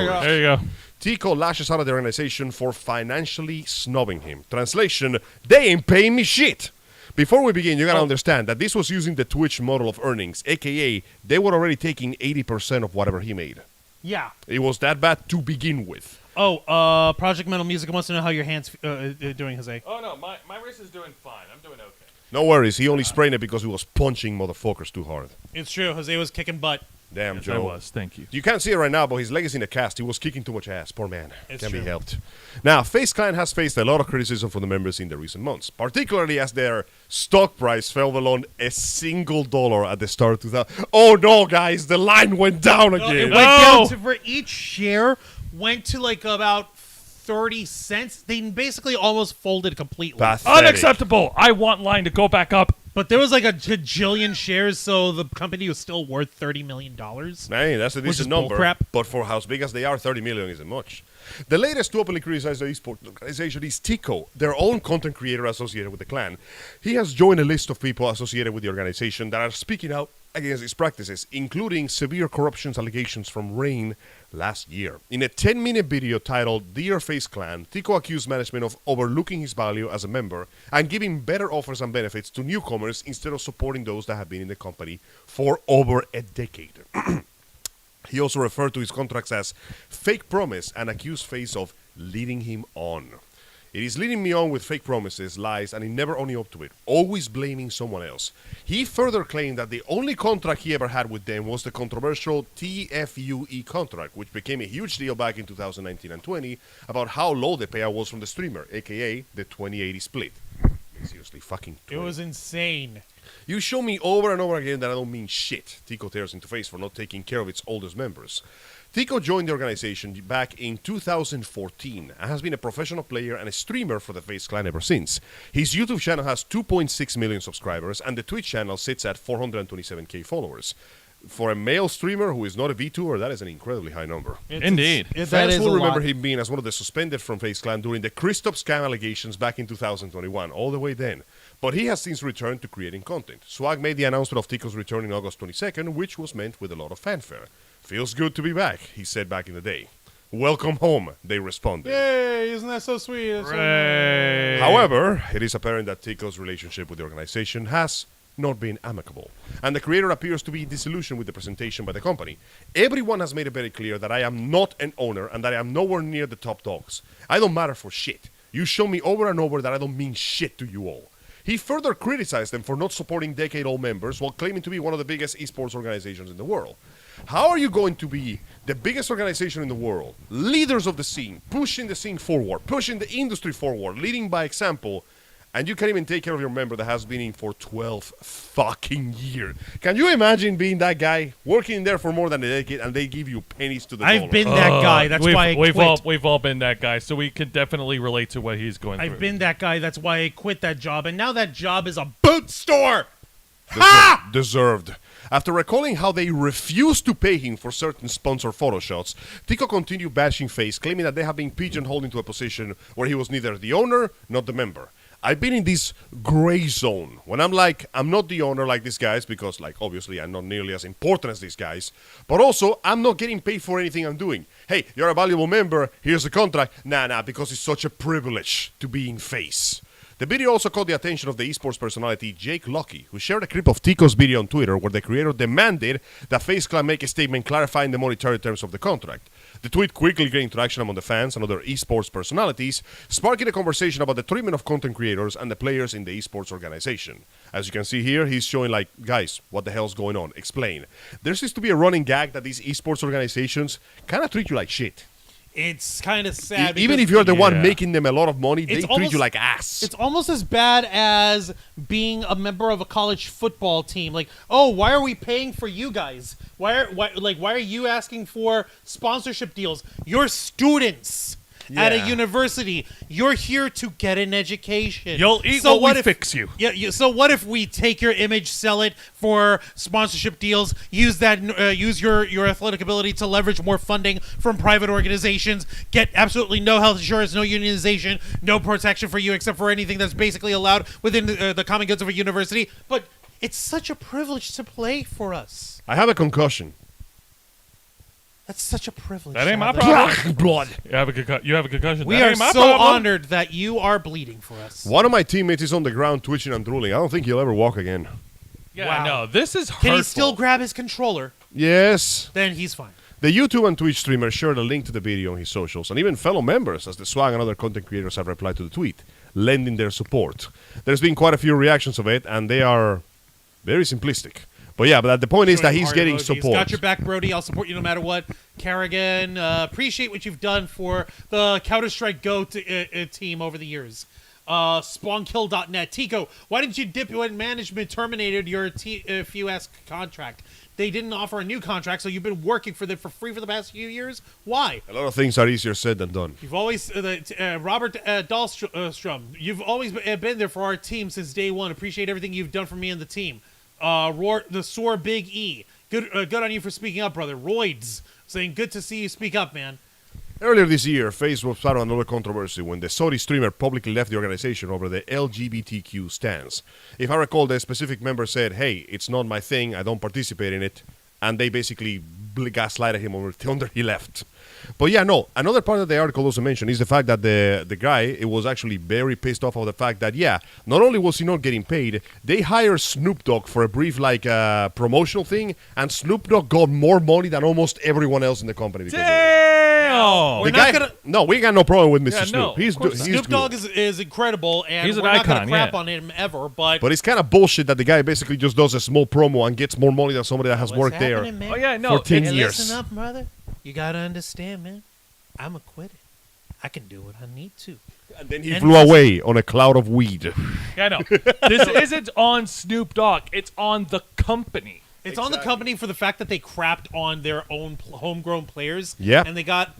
you go. There you go. Tico lashes out at the organization for financially snubbing him. Translation, they ain't paying me shit. Before we begin, you gotta understand that this was using the Twitch model of earnings, aka they were already taking 80% of whatever he made. Yeah. It was that bad to begin with. Oh, Project Metal Music wants to know how your hands doing, Jose. Oh no, my wrist is doing fine. I'm doing okay. No worries, he only sprayed it because he was punching motherfuckers too hard. It's true. Jose was kicking butt. Damn, Yes, Joe. I was. Thank you. You can't see it right now, but his leg is in the cast. He was kicking too much ass. Poor man. It's Can be true. helped. Now, FaZe Clan has faced a lot of criticism from the members in the recent months, particularly as their stock price fell below $1 at the start of 2000. Oh no, guys, the line went down It again. went down to for each share went to like about 30 cents. They basically almost folded completely. Pathetic. Unacceptable. I want line to go back up. But there was like a gajillion shares, so the company was still worth $30 million. Man, that's a Which is decent number. bullcrap. But for how big as they are, 30 million isn't much. The latest to openly criticize the esports organization is Tico, their own content creator associated with the clan. He has joined a list of people associated with the organization that are speaking out against its practices, including severe corruption allegations from Rain last year. In a 10-minute video titled Dear FaZe Clan, Tico accused management of overlooking his value as a member and giving better offers and benefits to newcomers instead of supporting those that have been in the company for over a decade. He also referred to his contracts as fake promise and accused FaZe of leading him on. It is leading me on with fake promises, lies, and he never owning up to it, always blaming someone else. He further claimed that the only contract he ever had with them was the controversial TFUE contract, which became a huge deal back in 2019 and 20 about how low the payout was from the streamer, aka the 20-80 split. Seriously, fucking 20. It was insane. You show me over and over again that I don't mean shit, Tico tears into FaZe for not taking care of its oldest members. Tico joined the organization back in 2014 and has been a professional player and a streamer for the FaZe Clan ever since. His YouTube channel has 2.6 million subscribers and the Twitch channel sits at 427k followers. For a male streamer who is not a VTuber, that is an incredibly high number. Indeed. That Fans is will a remember lot. him being as one of the suspended from FaZe Clan during the Christoph scam allegations back in 2021, all the way then. But he has since returned to creating content. Swag made the announcement of Tico's return on August 22nd, which was met with a lot of fanfare. Feels good to be back, he said back in the day. Welcome home, they responded. Yay, isn't that so sweet? That's so Hooray. However, it is apparent that Tico's relationship with the organization has not been amicable, and the creator appears to be disillusioned with the presentation by the company. Everyone has made it very clear that I am not an owner and that I am nowhere near the top dogs. I don't matter for shit. You show me over and over that I don't mean shit to you all. He further criticized them for not supporting decade-old members while claiming to be one of the biggest esports organizations in the world. How are you going to be the biggest organization in the world, leaders of the scene, pushing the scene forward, pushing the industry forward, leading by example, and you can't even take care of your member that has been in for 12 fucking years? Can you imagine being that guy, working in there for more than a decade, and they give you pennies to the dollar? I've been that guy. That's why I quit. we've all been that guy, so we can definitely relate to what he's going through. I've been that guy. That's why I quit that job. And now that job is a boot store. Deserved. After recalling how they refused to pay him for certain sponsor photo shots, Tico continued bashing FaZe, claiming that they have been pigeonholed into a position where he was neither the owner nor the member. I've been in this gray zone when I'm like, I'm not the owner like these guys because, like, obviously I'm not nearly as important as these guys, but also I'm not getting paid for anything I'm doing. Hey, you're a valuable member, here's the contract. Nah, because it's such a privilege to be in FaZe. The video also caught the attention of the esports personality Jake Lucky, who shared a clip of Tico's video on Twitter where the creator demanded that FaZe Clan make a statement clarifying the monetary terms of the contract. The tweet quickly gained traction among the fans and other esports personalities, sparking a conversation about the treatment of content creators and the players in the esports organization. As you can see here, he's showing like, guys, what the hell's going on? Explain. There seems to be a running gag that these esports organizations kind of treat you like shit. It's kind of sad. Even because if you're the one Yeah. making them a lot of money, they It's treat almost- you like ass. It's almost as bad as being a member of a college football team. Like, oh, why are we paying for you guys? Why are you asking for sponsorship deals? You're students at a Yeah. university. You're here to get an education. You'll eat So what we if- fix you. Yeah. So what if we take your image, sell it for sponsorship deals, use that, use your athletic ability to leverage more funding from private organizations, get absolutely no health insurance, no unionization, no protection for you except for anything that's basically allowed within the common goods of a university. But it's such a privilege to play for us. I have a concussion. That's such a privilege. That ain't to my have problem. Blood. You have a concussion. We That are ain't my so problem. honored that you are bleeding for us. One of my teammates is on the ground twitching and drooling. I don't think he'll ever walk again. Yeah, Wow. no, this is hurtful. Can he still grab his controller? Yes. Then he's fine. The YouTube and Twitch streamer shared a link to the video on his socials, and even fellow members, as the Swag and other content creators have replied to the tweet, lending their support. There's been quite a few reactions of it, and they are very simplistic. But yeah, but the point is that he's Heart getting emojis. support. Got your back, Brody. I'll support you no matter what. Kerrigan, appreciate what you've done for the Counter-Strike Go team over the years. SpawnKill.net. Tico, why didn't you dip when management terminated your FUS contract? They didn't offer a new contract, so you've been working for them for free for the past few years? Why? A lot of things are easier said than done. You've always, Robert Dahlstrom, you've always been there for our team since day one. Appreciate everything you've done for me and the team. The Soar Big E. Good on you for speaking up, brother. Roids saying, good to see you speak up, man. Earlier this year, FaZe was part of another controversy when the Saudi streamer publicly left the organization over the LGBTQ stance. If I recall, the specific member said, hey, it's not my thing, I don't participate in it, and they basically gaslighted him until he left. But yeah, no, another part that the article also mentioned is the fact that the guy, it was actually very pissed off of the fact that, yeah, not only was he not getting paid, they hired Snoop Dogg for a brief, like, promotional thing, and Snoop Dogg got more money than almost everyone else in the company because of it. Damn! We're The not guy- gonna- No, we got no problem with Mr. Yeah, Snoop. no, He's of course he's Snoop good. Dogg is incredible, and He's an we're not going icon, to crap yeah. on him ever, but... But it's kind of bullshit that the guy basically just does a small promo and gets more money than somebody that has What's worked there. happening, man? Oh yeah, no. For 10 it's- years. Listen up, brother. You got to understand, man. I'm a quitter. I can do what I need to. And then he And flew this- away on a cloud of weed. Yeah, no. This isn't on Snoop Dogg. It's on the company. It's on the company for the fact that they crapped on their own homegrown players. Yeah. And they got,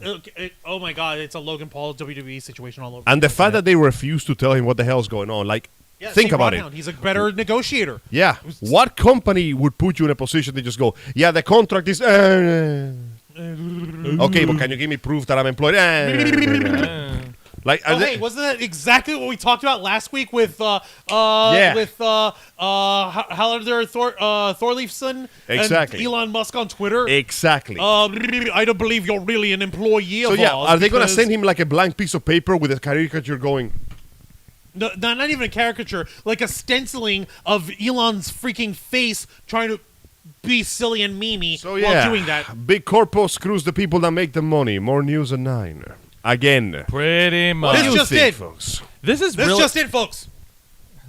oh my God, it's a Logan Paul WWE situation all over. And the fact that they refuse to tell him what the hell's going on, like, Yeah, think same about Rodhound. it. He's a better negotiator. Yeah. What company would put you in a position to just go, yeah, the contract is... okay, but can you give me proof that I'm employed? Like, Oh, hey, wasn't that exactly what we talked about last week with Yeah. Halander Thorleifson Exactly. and Elon Musk on Twitter? exactly. I don't believe you're really an employee So of yeah, ours. are they going to because- send him like a blank piece of paper with a caricature going, No, not even a caricature, like a stenciling of Elon's freaking face trying to be silly and memey so yeah, while doing that. big corpo screws the people that make the money. More news at 9. Again. Pretty What much. do This you just think, in. folks? This is That's really, just it, folks.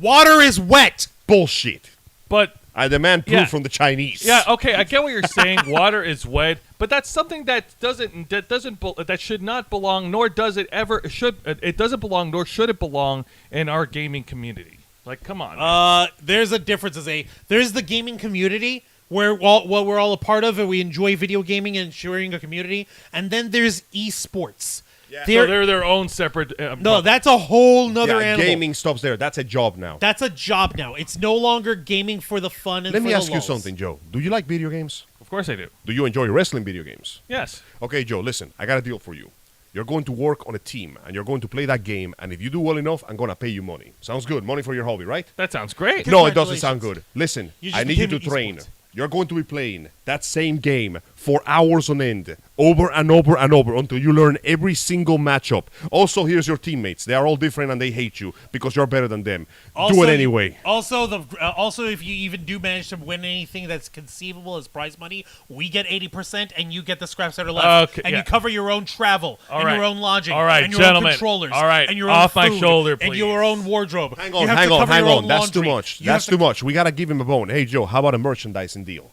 Water is wet. Bullshit. but I demand proof Yeah. from the Chinese. yeah, okay, I get what you're saying. Water is wet, but that's something that should not belong, nor does it ever should. It doesn't belong, nor should it belong in our gaming community. Like, come on. man. There's a difference. There's the gaming community where what we're all a part of, and we enjoy video gaming and sharing a community, and then there's esports. So they're their own separate. No, that's a whole nother Yeah, animal. gaming stops there. That's a job now. That's a job now. It's no longer gaming for the fun and Let for me the ask you lulz. something, Joe. Do you like video games? Of course I do. Do you enjoy wrestling video games? Yes. Okay, Joe, listen. I got a deal for you. You're going to work on a team, and you're going to play that game, and if you do well enough, I'm going to pay you money. Sounds good. Money for your hobby, right? That sounds great. No, it doesn't sound good. Listen, You just I need you to became train. esports. You're going to be playing that same game for hours on end, over and over and over, until you learn every single matchup. Also, here's your teammates. They are all different, and they hate you because you're better than them. Do it anyway. Also, if you even do manage to win anything that's conceivable as prize money, we get 80%, and you get the scraps that are left. Okay, and yeah. you cover your own travel, All and right. your own lodging, All right, and your gentlemen. own controllers, All right, and your off own my food, shoulder, and please. your own wardrobe. Hang You on, have hang to on, cover hang your on. own That's too laundry. much. You have That's to- too much. We got to give him a bone. Hey, Joe, how about a merchandising deal?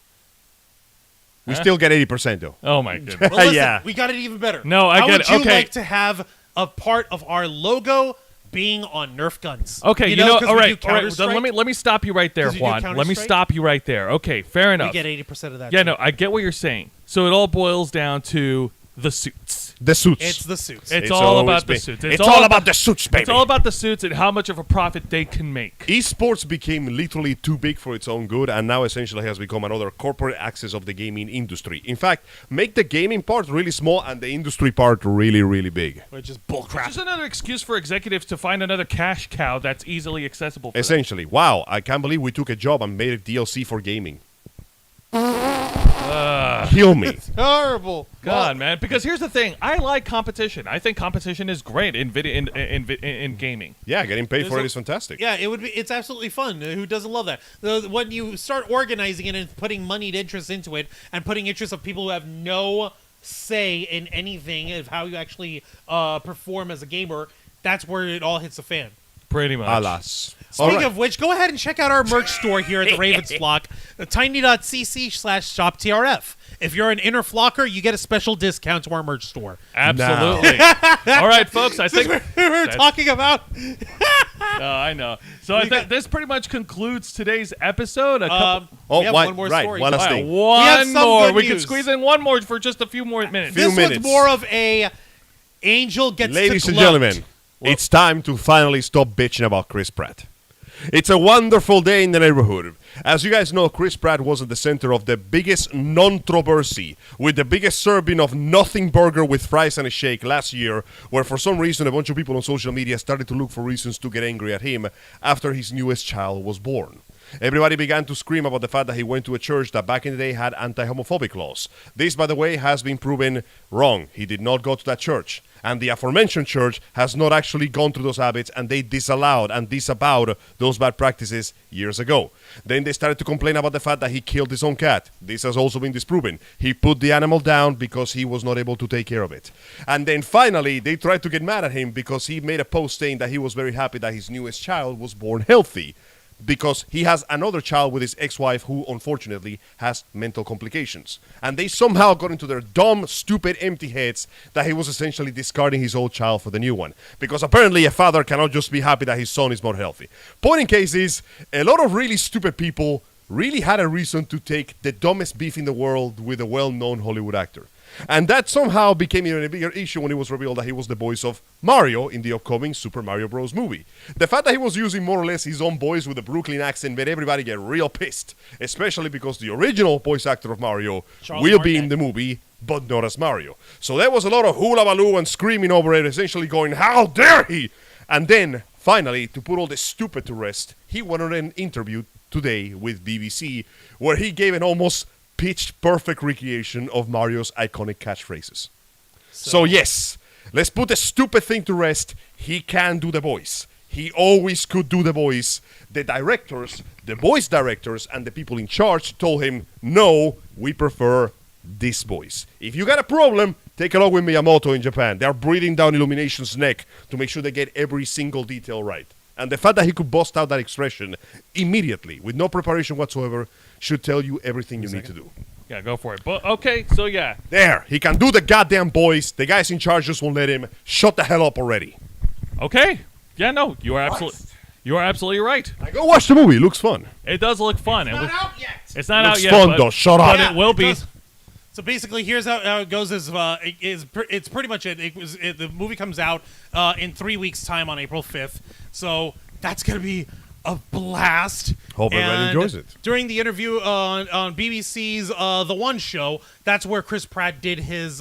We still get 80%, though. Oh my goodness. Well, listen, Yeah. we got it even better. No, I How get would it. you Okay. like to have a part of our logo being on Nerf guns? Okay, you know, 'cause all we right, do all right. Then Counter-Strike, let me stop you right there, 'Cause you do Juan. Let me Counter-Strike? stop you right there. Okay, fair we enough. get 80% of that. Yeah, too. no, I get what you're saying. So it all boils down to the suits. The suits. It's the suits. It's all always about the been- suits. It's all about the suits, baby. It's all about the suits and how much of a profit they can make. Esports became literally too big for its own good, and now essentially has become another corporate axis of the gaming industry. In fact, make the gaming part really small and the industry part really, really big. Which is bullcrap. Just another excuse for executives to find another cash cow that's easily accessible for them. Essentially, wow, I can't believe we took a job and made a DLC for gaming. Kill me. Horrible. God, man. Because here's the thing. I like competition. I think competition is great in in gaming. Yeah, getting paid for There's it a- is fantastic. Yeah, it would be. It's absolutely fun. Who doesn't love that? When you start organizing it and putting moneyed interest into it, and putting interest of people who have no say in anything of how you actually perform as a gamer, that's where it all hits the fan. Pretty much. Alas. Speaking of which, go ahead and check out our merch store here at the Ravens Flock, tiny.cc/shoptrf. If you're an inner flocker, you get a special discount to our merch store. Absolutely. All right, folks. I think we were talking about. I know. So I think this pretty much concludes today's episode. A couple, We have one more story. one last All right, thing. have one some more. good We can news. squeeze in one more for just a few more minutes. Few This one's minutes. more of a angel gets Ladies to and gloat. gentlemen, it's time to finally stop bitching about Chris Pratt. It's a wonderful day in the neighborhood. As you guys know, Chris Pratt was at the center of the biggest non-controversy with the biggest serving of nothing burger with fries and a shake last year, where for some reason a bunch of people on social media started to look for reasons to get angry at him after his newest child was born. Everybody began to scream about the fact that he went to a church that back in the day had anti-homophobic laws. This, by the way, has been proven wrong. He did not go to that church. And the aforementioned church has not actually gone through those habits, and they disallowed and disavowed those bad practices years ago. Then they started to complain about the fact that he killed his own cat. This has also been disproven. He put the animal down because he was not able to take care of it. And then finally, they tried to get mad at him because he made a post saying that he was very happy that his newest child was born healthy, because he has another child with his ex-wife who unfortunately has mental complications. And they somehow got into their dumb, stupid, empty heads that he was essentially discarding his old child for the new one. Because apparently a father cannot just be happy that his son is more healthy. Point in case is, a lot of really stupid people really had a reason to take the dumbest beef in the world with a well-known Hollywood actor. And that somehow became even a bigger issue when it was revealed that he was the voice of Mario in the upcoming Super Mario Bros. Movie. The fact that he was using more or less his own voice with a Brooklyn accent made everybody get real pissed, especially because the original voice actor of Mario Charles will be Martinet. in the movie, but not as Mario. So there was a lot of hula baloo and screaming over it, essentially going, "How dare he!" And then, finally, to put all this stupid to rest, he went on an interview today with BBC where he gave an almost pitch perfect recreation of Mario's iconic catchphrases. So yes, let's put the stupid thing to rest. He can do the voice. He always could do the voice. The directors, the voice directors, and the people in charge told him, no, we prefer this voice. If you got a problem, take a look with Miyamoto in Japan. They're breathing down Illumination's neck to make sure they get every single detail right. And the fact that he could bust out that expression immediately, with no preparation whatsoever, should tell you everything you need to do. Yeah, go for it. But okay, so yeah. There, he can do the goddamn voice. The guys in charge just won't let him. Shut the hell up already. Okay. Yeah, no, you are absolutely right. I go watch the movie. It looks fun. It does look fun. Not out yet. It's not Looks out yet. fun but, though. Shut but up. it will be. So basically, here's how it goes: it's pretty much it. The movie comes out in 3 weeks' time on April 5th. So that's gonna be a blast. Hope everybody And enjoys it. During the interview on BBC's The One Show, that's where Chris Pratt did his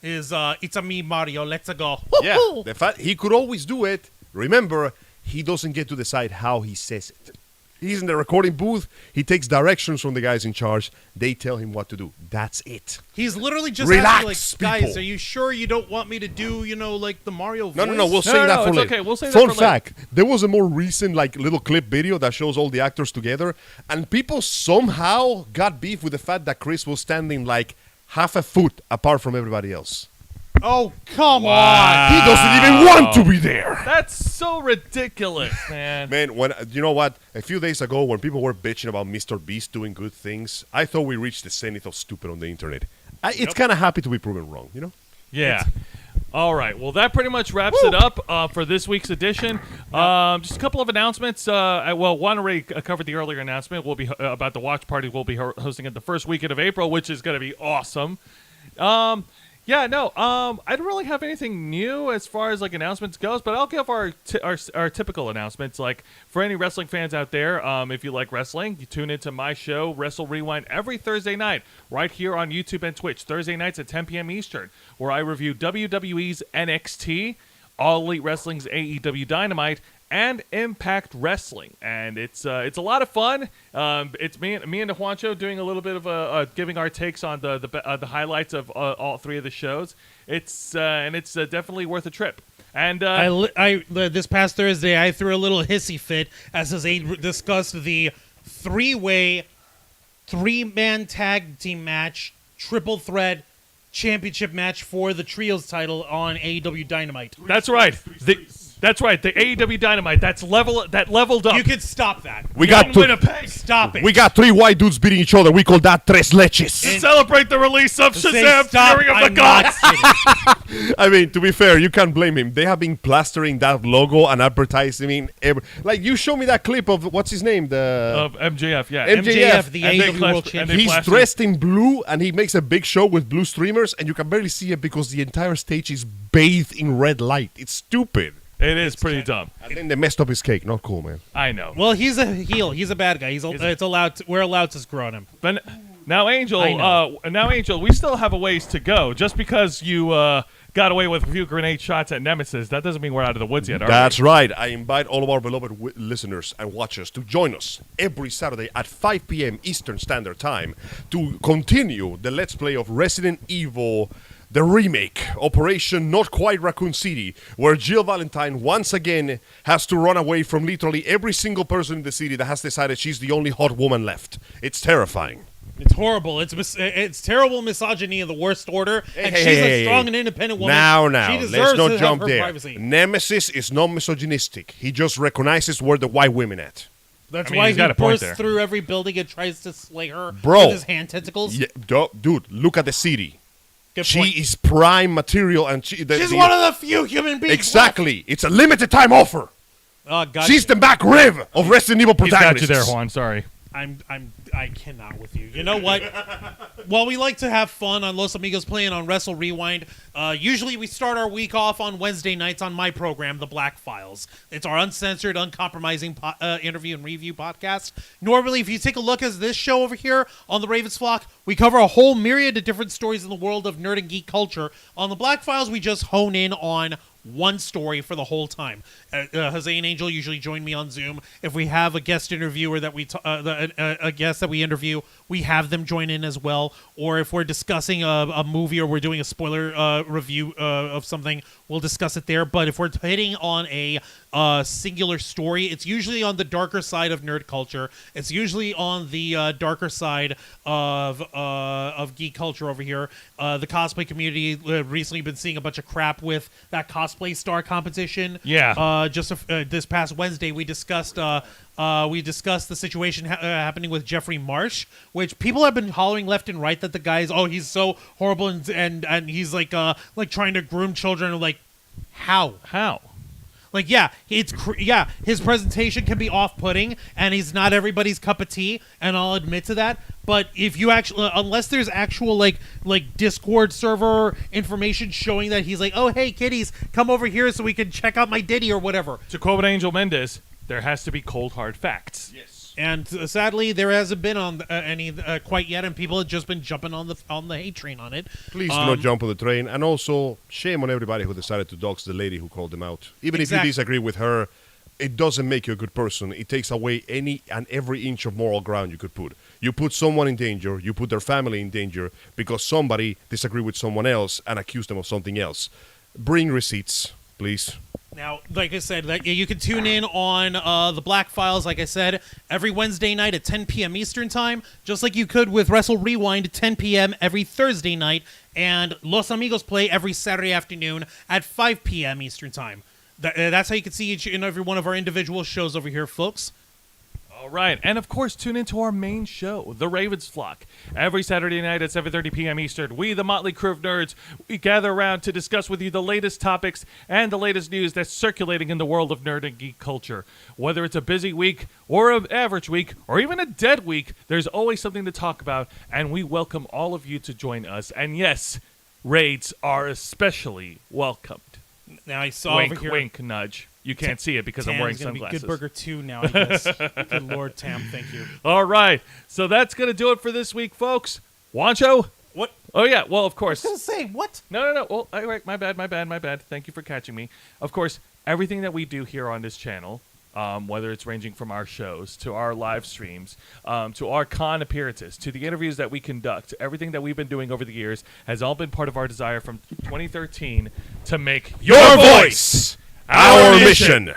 "It's a Me Mario, let's go." Yeah, the fact he could always do it. Remember, he doesn't get to decide how he says it. He's in the recording booth. He takes directions from the guys in charge. They tell him what to do. That's it. He's literally just Relax, asking, like, guys, people. are you sure you don't want me to do, like the Mario voice? No. We'll say No, that no, for it's later. okay. We'll say that Fun for later. fact: there was a more recent, little clip video that shows all the actors together, and people somehow got beef with the fact that Chris was standing like half a foot apart from everybody else. Oh, come on. He doesn't even want to be there. That's so ridiculous, man. Man, when you know what? A few days ago, when people were bitching about Mr. Beast doing good things, I thought we reached the zenith of stupid on the internet. It's kind of happy to be proven wrong, you know? Yeah. All right. Well, that pretty much wraps it up for this week's edition. Just a couple of announcements. One already covered the earlier announcement. We'll be about the watch party. We'll be hosting it the first weekend of April, which is going to be awesome. I don't really have anything new as far as announcements goes, but I'll give our typical announcements. Like for any wrestling fans out there, if you like wrestling, you tune into my show Wrestle Rewind every Thursday night right here on YouTube and Twitch. Thursday nights at 10 p.m. Eastern, where I review WWE's NXT, All Elite Wrestling's AEW Dynamite, and Impact Wrestling, and it's a lot of fun. It's me and Juancho doing a little bit of giving our takes on the highlights of all three of the shows. It's definitely worth a trip. And This past Thursday, I threw a little hissy fit as they discussed the three-way, three-man tag team match, triple threat championship match for the Trios title on AEW Dynamite. that's right. That's right. The AEW Dynamite. That leveled up. You could stop that. We got From Winnipeg. Stop it. we got three white dudes beating each other. We call that tres leches. To celebrate the release of Say Shazam: stop, Fury of the I'm not Gods. kidding. I mean, to be fair, you can't blame him. They have been plastering that logo and advertising. You show me that clip of what's his name, Of MJF, yeah. MJF, the And they AEW clash- World and Champion. they He's flash dressed in blue and he makes a big show with blue streamers, and you can barely see it because the entire stage is bathed in red light. It's stupid. It is pretty dumb. And then they messed up his cake. Not cool, man. I know. Well, he's a heel. He's a bad guy. We're allowed to screw on him. But now, Angel, I know. we still have a ways to go. Just because you got away with a few grenade shots at Nemesis, that doesn't mean we're out of the woods yet, are That's right. I invite all of our beloved listeners and watchers to join us every Saturday at 5 p.m. Eastern Standard Time to continue the Let's Play of Resident Evil, the remake, Operation Not Quite Raccoon City, where Jill Valentine once again has to run away from literally every single person in the city that has decided she's the only hot woman left. It's terrifying. It's horrible. It's terrible misogyny of the worst order, and she's a strong and independent woman. Now, she deserves let's not to jump have her there. privacy. Nemesis is not misogynistic. He just recognizes where the white women at. That's I mean, why he's he got a point bursts there. through every building and tries to slay her Bro. with his hand tentacles. Yeah, dude, look at the city. Good She point. is prime material, and She's one of the few human beings. exactly. It's a limited time offer. Oh God, She's the back rib of Resident Evil He's got protagonists. you there, Juan. Sorry. I cannot with you. You know what? While we like to have fun on Los Amigos playing on Wrestle Rewind, usually we start our week off on Wednesday nights on my program, The Black Files. It's our uncensored, uncompromising interview and review podcast. Normally, if you take a look at this show over here on the Ravens Flock, we cover a whole myriad of different stories in the world of nerd and geek culture. On The Black Files, we just hone in on one story for the whole time. Jose and Angel usually join me on Zoom. If we have a guest interviewer that a guest that we interview, we have them join in as well. Or if we're discussing a movie or we're doing a spoiler review of something, we'll discuss it there. But if we're hitting on a singular story, it's usually on the darker side of nerd culture. It's usually on the darker side of geek culture over here. The cosplay community recently been seeing a bunch of crap with that cosplay star competition. Yeah. This past Wednesday, we discussed the situation happening with Jeffrey Marsh, which people have been hollering left and right that the guy's he's so horrible and he's like trying to groom children. Like, how? Like, yeah, his presentation can be off-putting, and he's not everybody's cup of tea, and I'll admit to that. But if you actually, unless there's actual like Discord server information showing that he's like, oh hey kiddies, come over here so we can check out my ditty or whatever. To quote Angel Mendez, there has to be cold hard facts. Yes. And sadly, there hasn't been on any quite yet, and people have just been jumping on the hate train on it. Please do not jump on the train. And also, shame on everybody who decided to dox the lady who called them out. Even if you disagree with her, it doesn't make you a good person. It takes away any and every inch of moral ground you could put. You put someone in danger, you put their family in danger because somebody disagreed with someone else and accused them of something else. Bring receipts, please. Now, like I said, you can tune in on the Black Files, like I said, every Wednesday night at 10 p.m. Eastern Time, just like you could with Wrestle Rewind at 10 p.m. every Thursday night, and Los Amigos Play every Saturday afternoon at 5 p.m. Eastern Time. That's how you can see each and every one of our individual shows over here, folks. All right, and of course, tune into our main show, The Ravens Flock. Every Saturday night at 7:30 p.m. Eastern, we, the Motley Crew of Nerds, we gather around to discuss with you the latest topics and the latest news that's circulating in the world of nerd and geek culture. Whether it's a busy week or an average week or even a dead week, there's always something to talk about, and we welcome all of you to join us. And yes, raids are especially welcomed. Now I saw wink, over here. wink, nudge. You can't see it because I'm wearing Tam's gonna sunglasses. be Good Burger 2 now, I guess. Good Lord, Tam, thank you. All right, so that's going to do it for this week, folks. Wancho? What? Oh, yeah, well, of course. I was gonna say, what? No. Well, all right, my bad. Thank you for catching me. Of course, everything that we do here on this channel, whether it's ranging from our shows to our live streams, to our con appearances, to the interviews that we conduct, everything that we've been doing over the years has all been part of our desire from 2013 to make Your voice, our mission.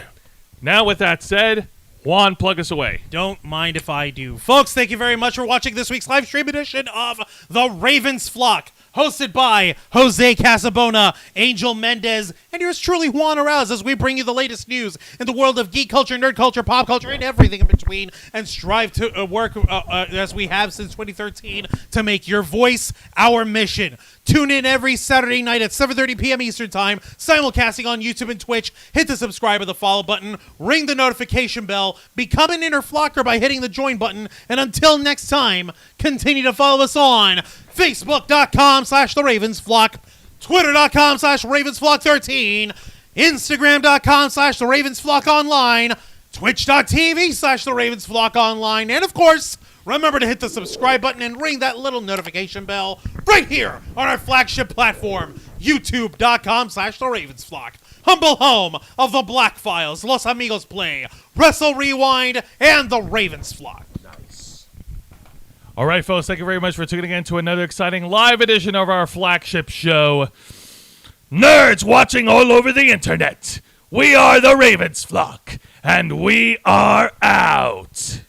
Now, with that said, Juan, plug us away. Don't mind if I do. Folks, thank you very much for watching this week's live stream edition of The Ravens Flock, hosted by Jose Casabona, Angel Mendez, and yours truly, Juan Arouse, as we bring you the latest news in the world of geek culture, nerd culture, pop culture, and everything in between, and strive to work, as we have since 2013, to make your voice our mission. Tune in every Saturday night at 7:30 p.m. Eastern Time, simulcasting on YouTube and Twitch. Hit the subscribe or the follow button, ring the notification bell, become an inner flocker by hitting the join button, and until next time, continue to follow us on Facebook.com/The Ravens Flock, Twitter.com/Ravens Flock 13, Instagram.com/The Ravens Flock Online, Twitch.tv/The Ravens Flock Online, and of course, remember to hit the subscribe button and ring that little notification bell right here on our flagship platform, YouTube.com/The Ravens Flock, humble home of the Black Files, Los Amigos Play, Wrestle Rewind, and The Ravens Flock. All right, folks, thank you very much for tuning in to another exciting live edition of our flagship show. Nerds watching all over the internet. We are the Ravens Flock, and we are out.